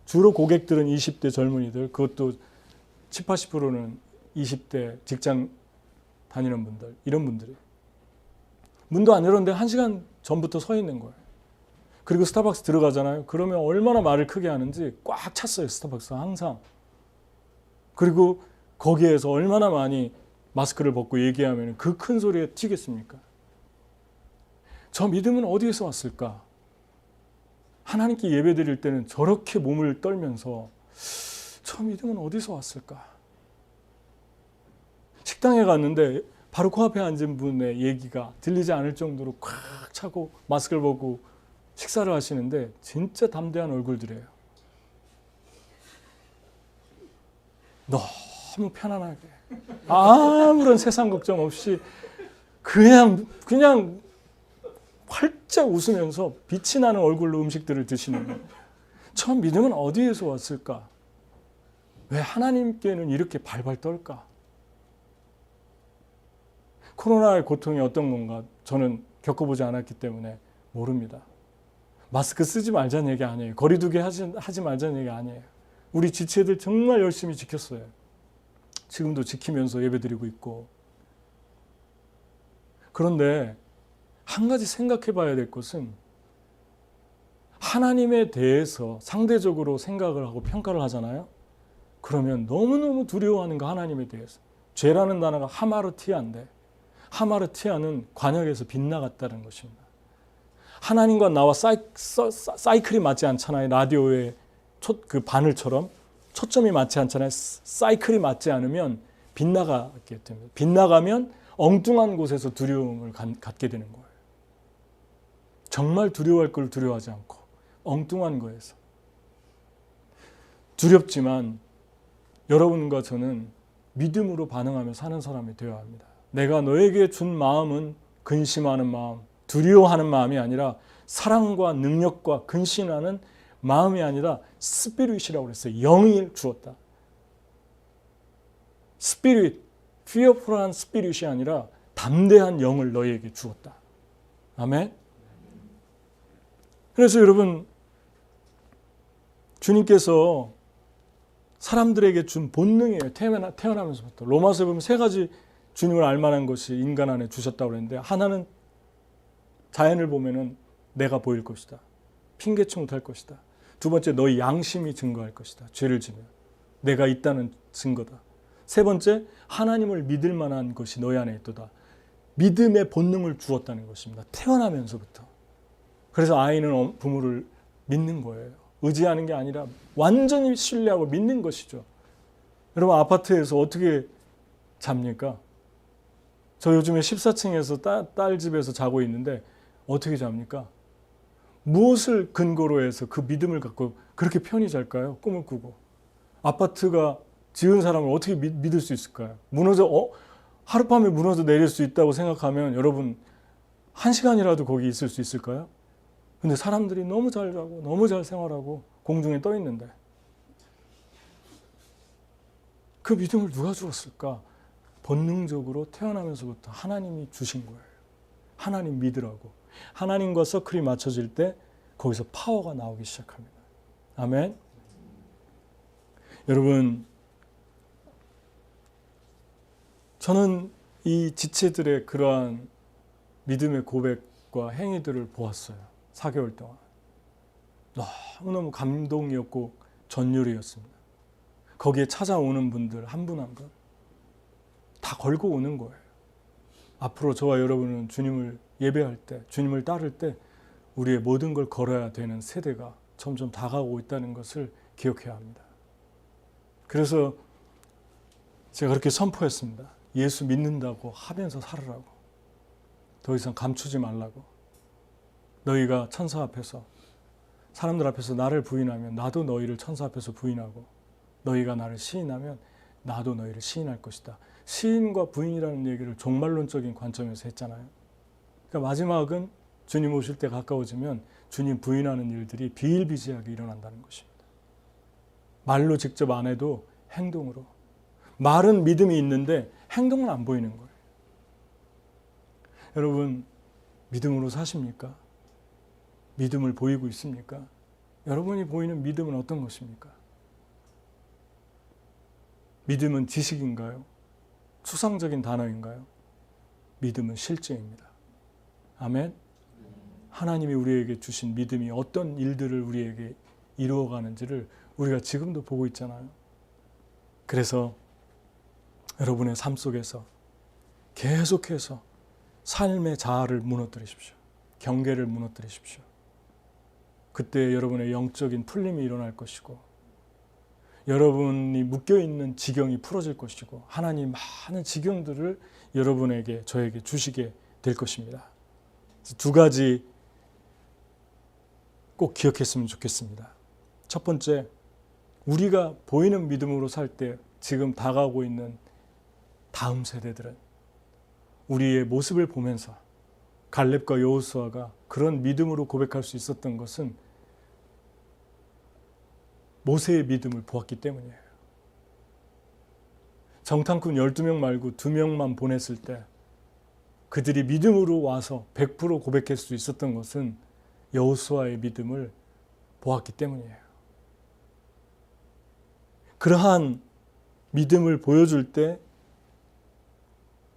주로 고객들은 20대 젊은이들, 그것도 70, 80%는 20대 직장 다니는 분들, 이런 분들이. 문도 안 열었는데 1시간 전부터 서 있는 거예요. 그리고 스타벅스 들어가잖아요. 그러면 얼마나 말을 크게 하는지 꽉 찼어요. 스타벅스가 항상. 그리고 거기에서 얼마나 많이 마스크를 벗고 얘기하면 그 큰 소리에 튀겠습니까? 저 믿음은 어디에서 왔을까? 하나님께 예배 드릴 때는 저렇게 몸을 떨면서 저 믿음은 어디서 왔을까? 식당에 갔는데 바로 코앞에 앉은 분의 얘기가 들리지 않을 정도로 꽉 차고 마스크를 벗고 식사를 하시는데 진짜 담대한 얼굴들이에요. 너무 편안하게 아무런 세상 걱정 없이 그냥 활짝 웃으면서 빛이 나는 얼굴로 음식들을 드시는 거예요. 저 믿음은 어디에서 왔을까? 왜 하나님께는 이렇게 발발 떨까? 코로나의 고통이 어떤 건가 저는 겪어보지 않았기 때문에 모릅니다. 마스크 쓰지 말자는 얘기 아니에요. 거리 두기 하지 말자는 얘기 아니에요. 우리 지체들 정말 열심히 지켰어요. 지금도 지키면서 예배드리고 있고. 그런데 한 가지 생각해 봐야 될 것은 하나님에 대해서 상대적으로 생각을 하고 평가를 하잖아요. 그러면 너무너무 두려워하는 거 하나님에 대해서. 죄라는 단어가 하마르티아인데 하마르티아는 관역에서 빗나갔다는 것입니다. 하나님과 나와 사이클이 맞지 않잖아요. 라디오의 그 바늘처럼 초점이 맞지 않잖아요. 사이클이 맞지 않으면 빗나가게 됩니다. 빗나가면 엉뚱한 곳에서 두려움을 갖게 되는 거예요. 정말 두려워할 걸 두려워하지 않고 엉뚱한 거에서. 두렵지만 여러분과 저는 믿음으로 반응하며 사는 사람이 되어야 합니다. 내가 너에게 준 마음은 근심하는 마음, 두려워하는 마음이 아니라 사랑과 능력과 근신하는 마음이 아니라 스피릿이라고 그랬어요. 영을 주었다. 스피릿, fearful한 스피릿이 아니라 담대한 영을 너에게 주었다. 아멘. 그래서 여러분, 주님께서 사람들에게 준 본능이에요. 태어나면서부터. 로마서에 보면 3가지 주님을 알만한 것이 인간 안에 주셨다고 그랬는데, 하나는 자연을 보면은 내가 보일 것이다. 핑계치 못할 것이다. 2번째, 너희 양심이 증거할 것이다. 죄를 지면 내가 있다는 증거다. 3번째, 하나님을 믿을 만한 것이 너희 안에 있도다. 믿음의 본능을 주었다는 것입니다. 태어나면서부터. 그래서 아이는 부모를 믿는 거예요. 의지하는 게 아니라 완전히 신뢰하고 믿는 것이죠. 여러분, 아파트에서 어떻게 잡니까? 저 요즘에 14층에서 딸 집에서 자고 있는데 어떻게 잡니까? 무엇을 근거로 해서 그 믿음을 갖고 그렇게 편히 잘까요? 꿈을 꾸고. 아파트가 지은 사람을 어떻게 믿을 수 있을까요? 하룻밤에 무너져 내릴 수 있다고 생각하면 여러분 1시간이라도 거기 있을 수 있을까요? 근데 사람들이 너무 잘 자고 너무 잘 생활하고 공중에 떠 있는데 그 믿음을 누가 주었을까? 본능적으로 태어나면서부터 하나님이 주신 거예요. 하나님 믿으라고. 하나님과 서클이 맞춰질 때 거기서 파워가 나오기 시작합니다. 아멘. 여러분, 저는 이 지체들의 그러한 믿음의 고백과 행위들을 보았어요. 4개월 동안. 너무너무 감동이었고 전율이었습니다. 거기에 찾아오는 분들 한 분 한 분 다 걸고 오는 거예요. 앞으로 저와 여러분은 주님을 예배할 때, 주님을 따를 때 우리의 모든 걸 걸어야 되는 세대가 점점 다가오고 있다는 것을 기억해야 합니다. 그래서 제가 그렇게 선포했습니다. 예수 믿는다고 하면서 살으라고. 더 이상 감추지 말라고. 너희가 천사 앞에서, 사람들 앞에서 나를 부인하면 나도 너희를 천사 앞에서 부인하고, 너희가 나를 시인하면 나도 너희를 시인할 것이다. 시인과 부인이라는 얘기를 종말론적인 관점에서 했잖아요. 그러니까 마지막은 주님 오실 때 가까워지면 주님 부인하는 일들이 비일비재하게 일어난다는 것입니다. 말로 직접 안 해도 행동으로. 말은 믿음이 있는데 행동은 안 보이는 거예요. 여러분, 믿음으로 사십니까? 믿음을 보이고 있습니까? 여러분이 보이는 믿음은 어떤 것입니까? 믿음은 지식인가요? 추상적인 단어인가요? 믿음은 실제입니다. 아멘. 하나님이 우리에게 주신 믿음이 어떤 일들을 우리에게 이루어가는지를 우리가 지금도 보고 있잖아요. 그래서 여러분의 삶 속에서 계속해서 삶의 자아를 무너뜨리십시오. 경계를 무너뜨리십시오. 그때 여러분의 영적인 풀림이 일어날 것이고 여러분이 묶여있는 지경이 풀어질 것이고 하나님 많은 지경들을 여러분에게 저에게 주시게 될 것입니다. 두 가지 꼭 기억했으면 좋겠습니다. 첫 번째, 우리가 보이는 믿음으로 살 때 지금 다가오고 있는 다음 세대들은 우리의 모습을 보면서 갈렙과 여호수아가 그런 믿음으로 고백할 수 있었던 것은 모세의 믿음을 보았기 때문이에요. 정탐꾼 12명 말고 2명만 보냈을 때 그들이 믿음으로 와서 100% 고백할 수 있었던 것은 여호수아의 믿음을 보았기 때문이에요. 그러한 믿음을 보여줄 때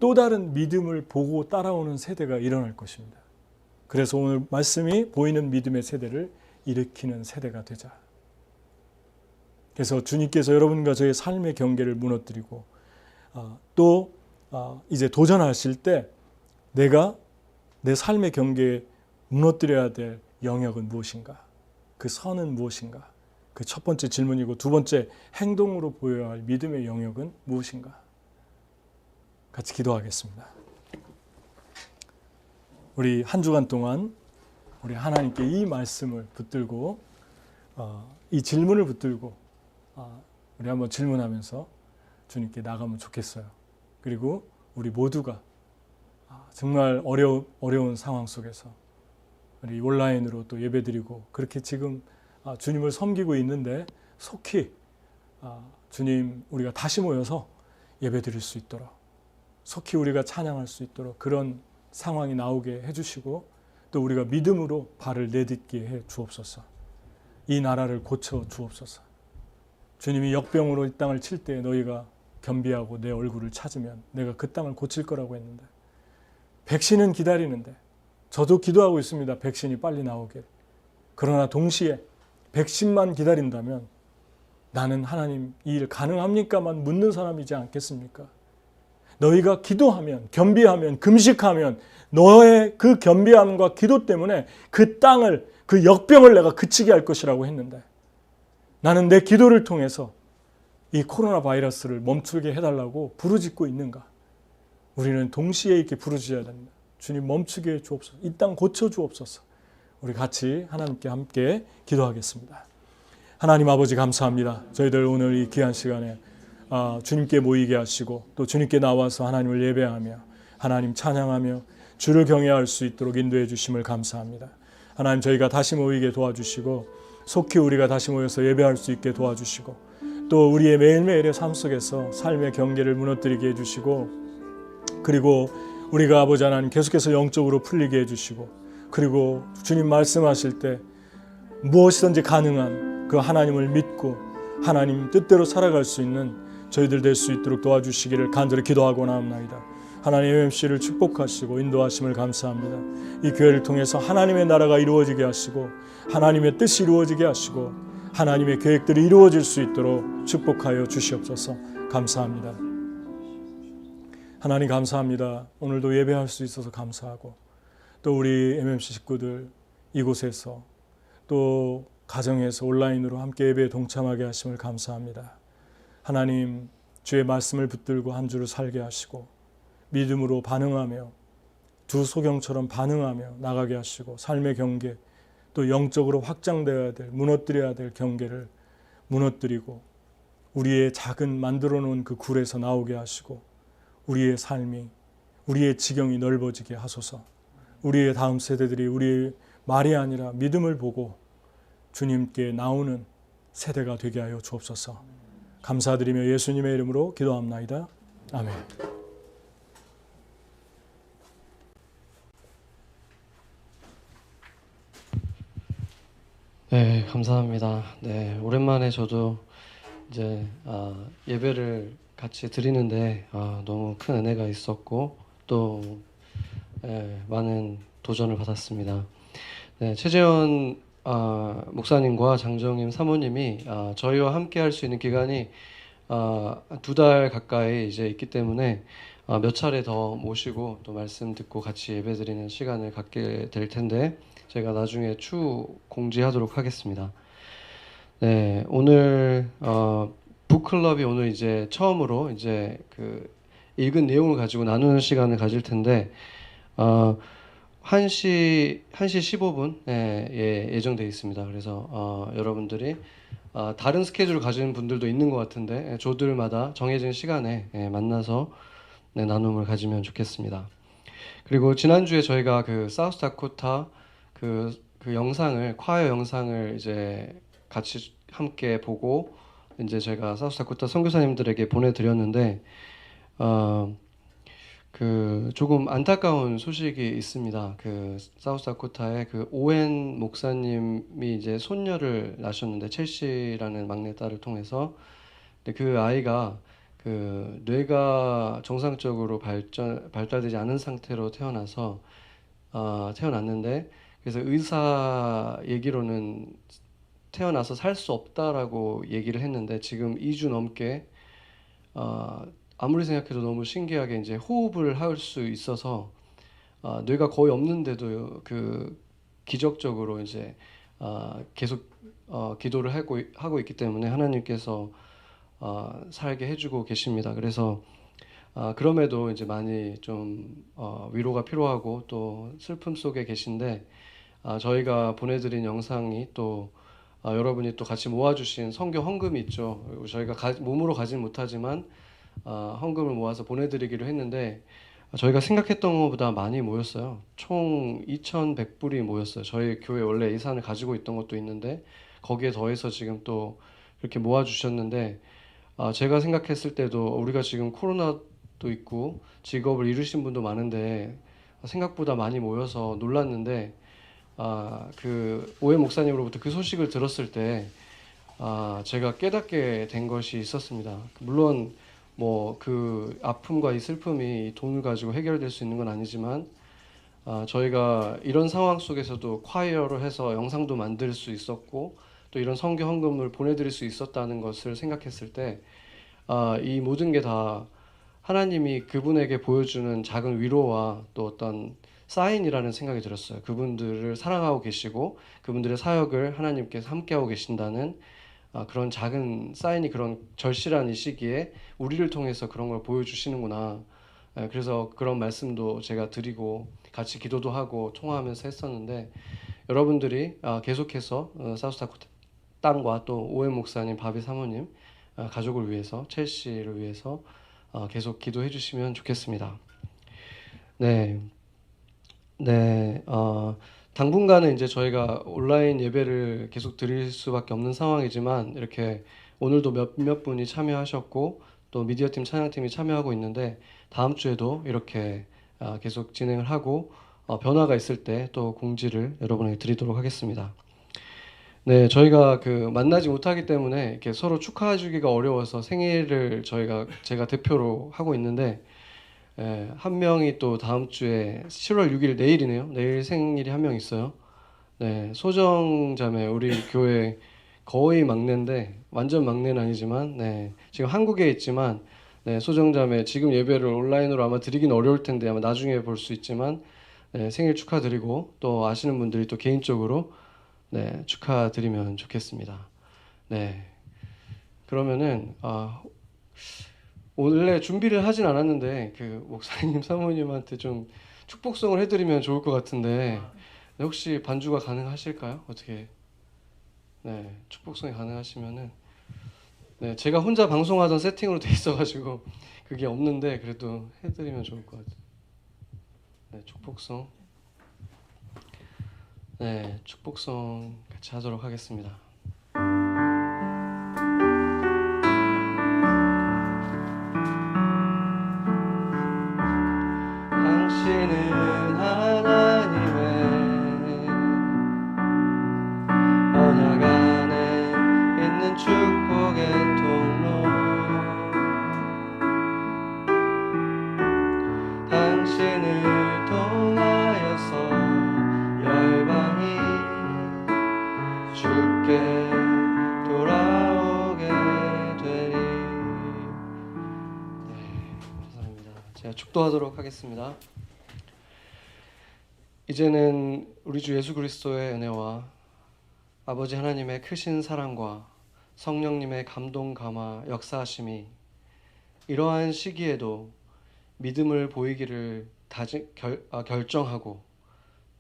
또 다른 믿음을 보고 따라오는 세대가 일어날 것입니다. 그래서 오늘 말씀이 보이는 믿음의 세대를 일으키는 세대가 되자. 그래서 주님께서 여러분과 저의 삶의 경계를 무너뜨리고 또 이제 도전하실 때 내가 내 삶의 경계에 무너뜨려야 될 영역은 무엇인가? 그 선은 무엇인가? 그 첫 번째 질문이고 두 번째 행동으로 보여야 할 믿음의 영역은 무엇인가? 같이 기도하겠습니다. 우리 한 주간 동안 우리 하나님께 이 말씀을 붙들고 이 질문을 붙들고 우리 한번 질문하면서 주님께 나가면 좋겠어요. 그리고 우리 모두가 정말 어려운 상황 속에서 우리 온라인으로 또 예배드리고 그렇게 지금 주님을 섬기고 있는데 속히 주님 우리가 다시 모여서 예배드릴 수 있도록 속히 우리가 찬양할 수 있도록 그런 상황이 나오게 해주시고 또 우리가 믿음으로 발을 내딛게 해 주옵소서. 이 나라를 고쳐 주옵소서. 주님이 역병으로 이 땅을 칠 때 너희가 겸비하고 내 얼굴을 찾으면 내가 그 땅을 고칠 거라고 했는데 백신은 기다리는데 저도 기도하고 있습니다. 백신이 빨리 나오길. 그러나 동시에 백신만 기다린다면 나는 하나님 이 일 가능합니까만 묻는 사람이지 않겠습니까? 너희가 기도하면 겸비하면 금식하면 너의 그 겸비함과 기도 때문에 그 땅을 그 역병을 내가 그치게 할 것이라고 했는데 나는 내 기도를 통해서 이 코로나 바이러스를 멈추게 해달라고 부르짖고 있는가? 우리는 동시에 이렇게 부르짖어야 됩니다. 주님 멈추게 해 주옵소서. 이 땅 고쳐 주옵소서. 우리 같이 하나님께 함께 기도하겠습니다. 하나님 아버지 감사합니다. 저희들 오늘 이 귀한 시간에 주님께 모이게 하시고 또 주님께 나와서 하나님을 예배하며 하나님 찬양하며 주를 경외할 수 있도록 인도해 주심을 감사합니다. 하나님 저희가 다시 모이게 도와주시고 속히 우리가 다시 모여서 예배할 수 있게 도와주시고 또 우리의 매일매일의 삶 속에서 삶의 경계를 무너뜨리게 해주시고 그리고 우리가 아버지 하나님 계속해서 영적으로 풀리게 해주시고 그리고 주님 말씀하실 때 무엇이든지 가능한 그 하나님을 믿고 하나님 뜻대로 살아갈 수 있는 저희들 될 수 있도록 도와주시기를 간절히 기도하고 나옵나이다. 하나님 MMC를 축복하시고 인도하심을 감사합니다. 이 교회를 통해서 하나님의 나라가 이루어지게 하시고 하나님의 뜻이 이루어지게 하시고 하나님의 계획들이 이루어질 수 있도록 축복하여 주시옵소서. 감사합니다. 하나님 감사합니다. 오늘도 예배할 수 있어서 감사하고 또 우리 MMC 식구들 이곳에서 또 가정에서 온라인으로 함께 예배에 동참하게 하심을 감사합니다. 하나님 주의 말씀을 붙들고 한 주를 살게 하시고 믿음으로 반응하며 두 소경처럼 반응하며 나가게 하시고 삶의 경계 또 영적으로 확장되어야 될 무너뜨려야 될 경계를 무너뜨리고 우리의 작은 만들어 놓은 그 굴에서 나오게 하시고 우리의 삶이 우리의 지경이 넓어지게 하소서. 우리의 다음 세대들이 우리의 말이 아니라 믿음을 보고 주님께 나오는 세대가 되게 하여 주옵소서. 감사드리며 예수님의 이름으로 기도합나이다. 아멘. 네, 감사합니다. 네, 오랜만에 저도 이제 예배를 같이 드리는데 너무 큰 은혜가 있었고 또 많은 도전을 받았습니다. 네, 최재원 목사님과 장정임 사모님이 저희와 함께 할 수 있는 기간이 2달 가까이 이제 있기 때문에 몇 차례 더 모시고 또 말씀 듣고 같이 예배드리는 시간을 갖게 될 텐데 제가 나중에 추후 공지하도록 하겠습니다. 네, 오늘 북클럽이 오늘 이제 처음으로 이제 그 읽은 내용을 가지고 나누는 시간을 가질 텐데 1시 15분 예정되어 있습니다. 그래서 여러분들이 다른 스케줄을 가지는 분들도 있는 것 같은데 조들마다 정해진 시간에 만나서 나눔을 가지면 좋겠습니다. 그리고 지난주에 저희가 그 사우스다코타 그 영상을 콰이어 영상을 이제 같이 함께 보고 이제 제가 사우스다코타 선교사님들에게 보내드렸는데 그 조금 안타까운 소식이 있습니다. 그 사우스다코타의 그 오웬 목사님이 이제 손녀를 낳으셨는데 첼시라는 막내딸을 통해서 근데 그 아이가 그 뇌가 정상적으로 발달되지 않은 상태로 태어났는데 그래서 의사 얘기로는 태어나서 살 수 없다라고 얘기를 했는데 지금 2주 넘게 아무리 생각해도 너무 신기하게 이제 호흡을 할 수 있어서 뇌가 거의 없는데도 그 기적적으로 이제 계속 기도를 하고 있기 때문에 하나님께서 살게 해주고 계십니다. 그래서 그럼에도 이제 많이 좀 위로가 필요하고 또 슬픔 속에 계신데 저희가 보내드린 영상이 또 여러분이 또 같이 모아주신 선교 헌금이 있죠. 저희가 몸으로 가진 못하지만 헌금을 모아서 보내드리기로 했는데 저희가 생각했던 것보다 많이 모였어요. 총 2,100불이 모였어요. 저희 교회 원래 예산을 가지고 있던 것도 있는데 거기에 더해서 지금 또 이렇게 모아주셨는데 제가 생각했을 때도 우리가 지금 코로나도 있고 직업을 잃으신 분도 많은데 생각보다 많이 모여서 놀랐는데 그 오해 목사님으로부터 그 소식을 들었을 때 제가 깨닫게 된 것이 있었습니다. 물론 뭐 그 아픔과 이 슬픔이 돈을 가지고 해결될 수 있는 건 아니지만 저희가 이런 상황 속에서도 콰이어로 해서 영상도 만들 수 있었고 또 이런 선교 헌금을 보내드릴 수 있었다는 것을 생각했을 때 이 모든 게 다 하나님이 그분에게 보여주는 작은 위로와 또 어떤 사인이라는 생각이 들었어요. 그분들을 사랑하고 계시고 그분들의 사역을 하나님께서 함께하고 계신다는 그런 작은 사인이 그런 절실한 이 시기에 우리를 통해서 그런 걸 보여주시는구나. 그래서 그런 말씀도 제가 드리고 같이 기도도 하고 통화하면서 했었는데 여러분들이 계속해서 사우스다코타 땅과 또 오웬 목사님, 바비 사모님 가족을 위해서 첼시를 위해서 계속 기도해 주시면 좋겠습니다. 네. 당분간은 이제 저희가 온라인 예배를 계속 드릴 수밖에 없는 상황이지만 이렇게 오늘도 몇몇 분이 참여하셨고 또 미디어팀 찬양팀이 참여하고 있는데 다음 주에도 이렇게 계속 진행을 하고 변화가 있을 때 또 공지를 여러분에게 드리도록 하겠습니다. 네, 저희가 그 만나지 못하기 때문에 이렇게 서로 축하해주기가 어려워서 생일을 제가 대표로 하고 있는데 한 명이 또 다음 주에 7월 6일 내일이네요. 내일 생일이 한 명 있어요. 네, 소정자매 우리 교회 거의 막내인데 완전 막내는 아니지만 지금 한국에 있지만 소정자매 지금 예배를 온라인으로 아마 드리긴 어려울 텐데 아마 나중에 볼 수 있지만 생일 축하드리고 또 아시는 분들이 또 개인적으로 축하드리면 좋겠습니다. 네, 그러면은 원래 준비를 하진 않았는데 그 목사님 사모님한테 좀 축복송을 해드리면 좋을 것 같은데 혹시 반주가 가능하실까요? 어떻게? 네, 축복송이 가능하시면은 제가 혼자 방송하던 세팅으로 돼 있어가지고 그게 없는데 그래도 해드리면 좋을 것 같아요. 네, 축복송. 네, 축복송 같이 하도록 하겠습니다. 당신은 하나님의 언약 안에 있는 축복의 통로, 당신을 통하여서 열방이 주께 돌아오게 되리. 네, 감사합니다. 제가 축도하도록 하겠습니다. 이제는 우리 주 예수 그리스도의 은혜와 아버지 하나님의 크신 사랑과 성령님의 감동 감화 역사하심이 이러한 시기에도 믿음을 보이기를 결정하고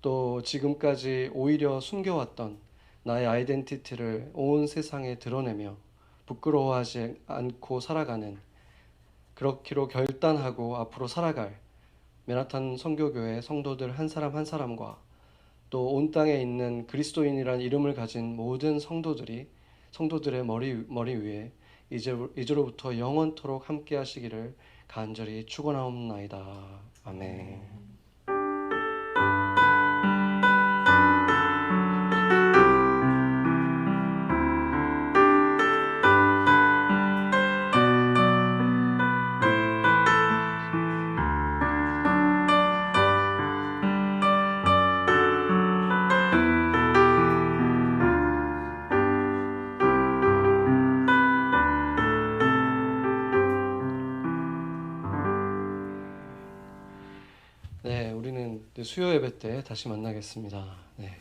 또 지금까지 오히려 숨겨왔던 나의 아이덴티티를 온 세상에 드러내며 부끄러워하지 않고 살아가는, 그렇기로 결단하고 앞으로 살아갈 맨하탄 선교교회 성도들 한 사람 한 사람과 또 온 땅에 있는 그리스도인이란 이름을 가진 모든 성도들의 머리 위에 이제로부터 영원토록 함께 하시기를 간절히 축원하옵나이다. 아멘. 네, 우리는 수요 예배 때 다시 만나겠습니다. 네.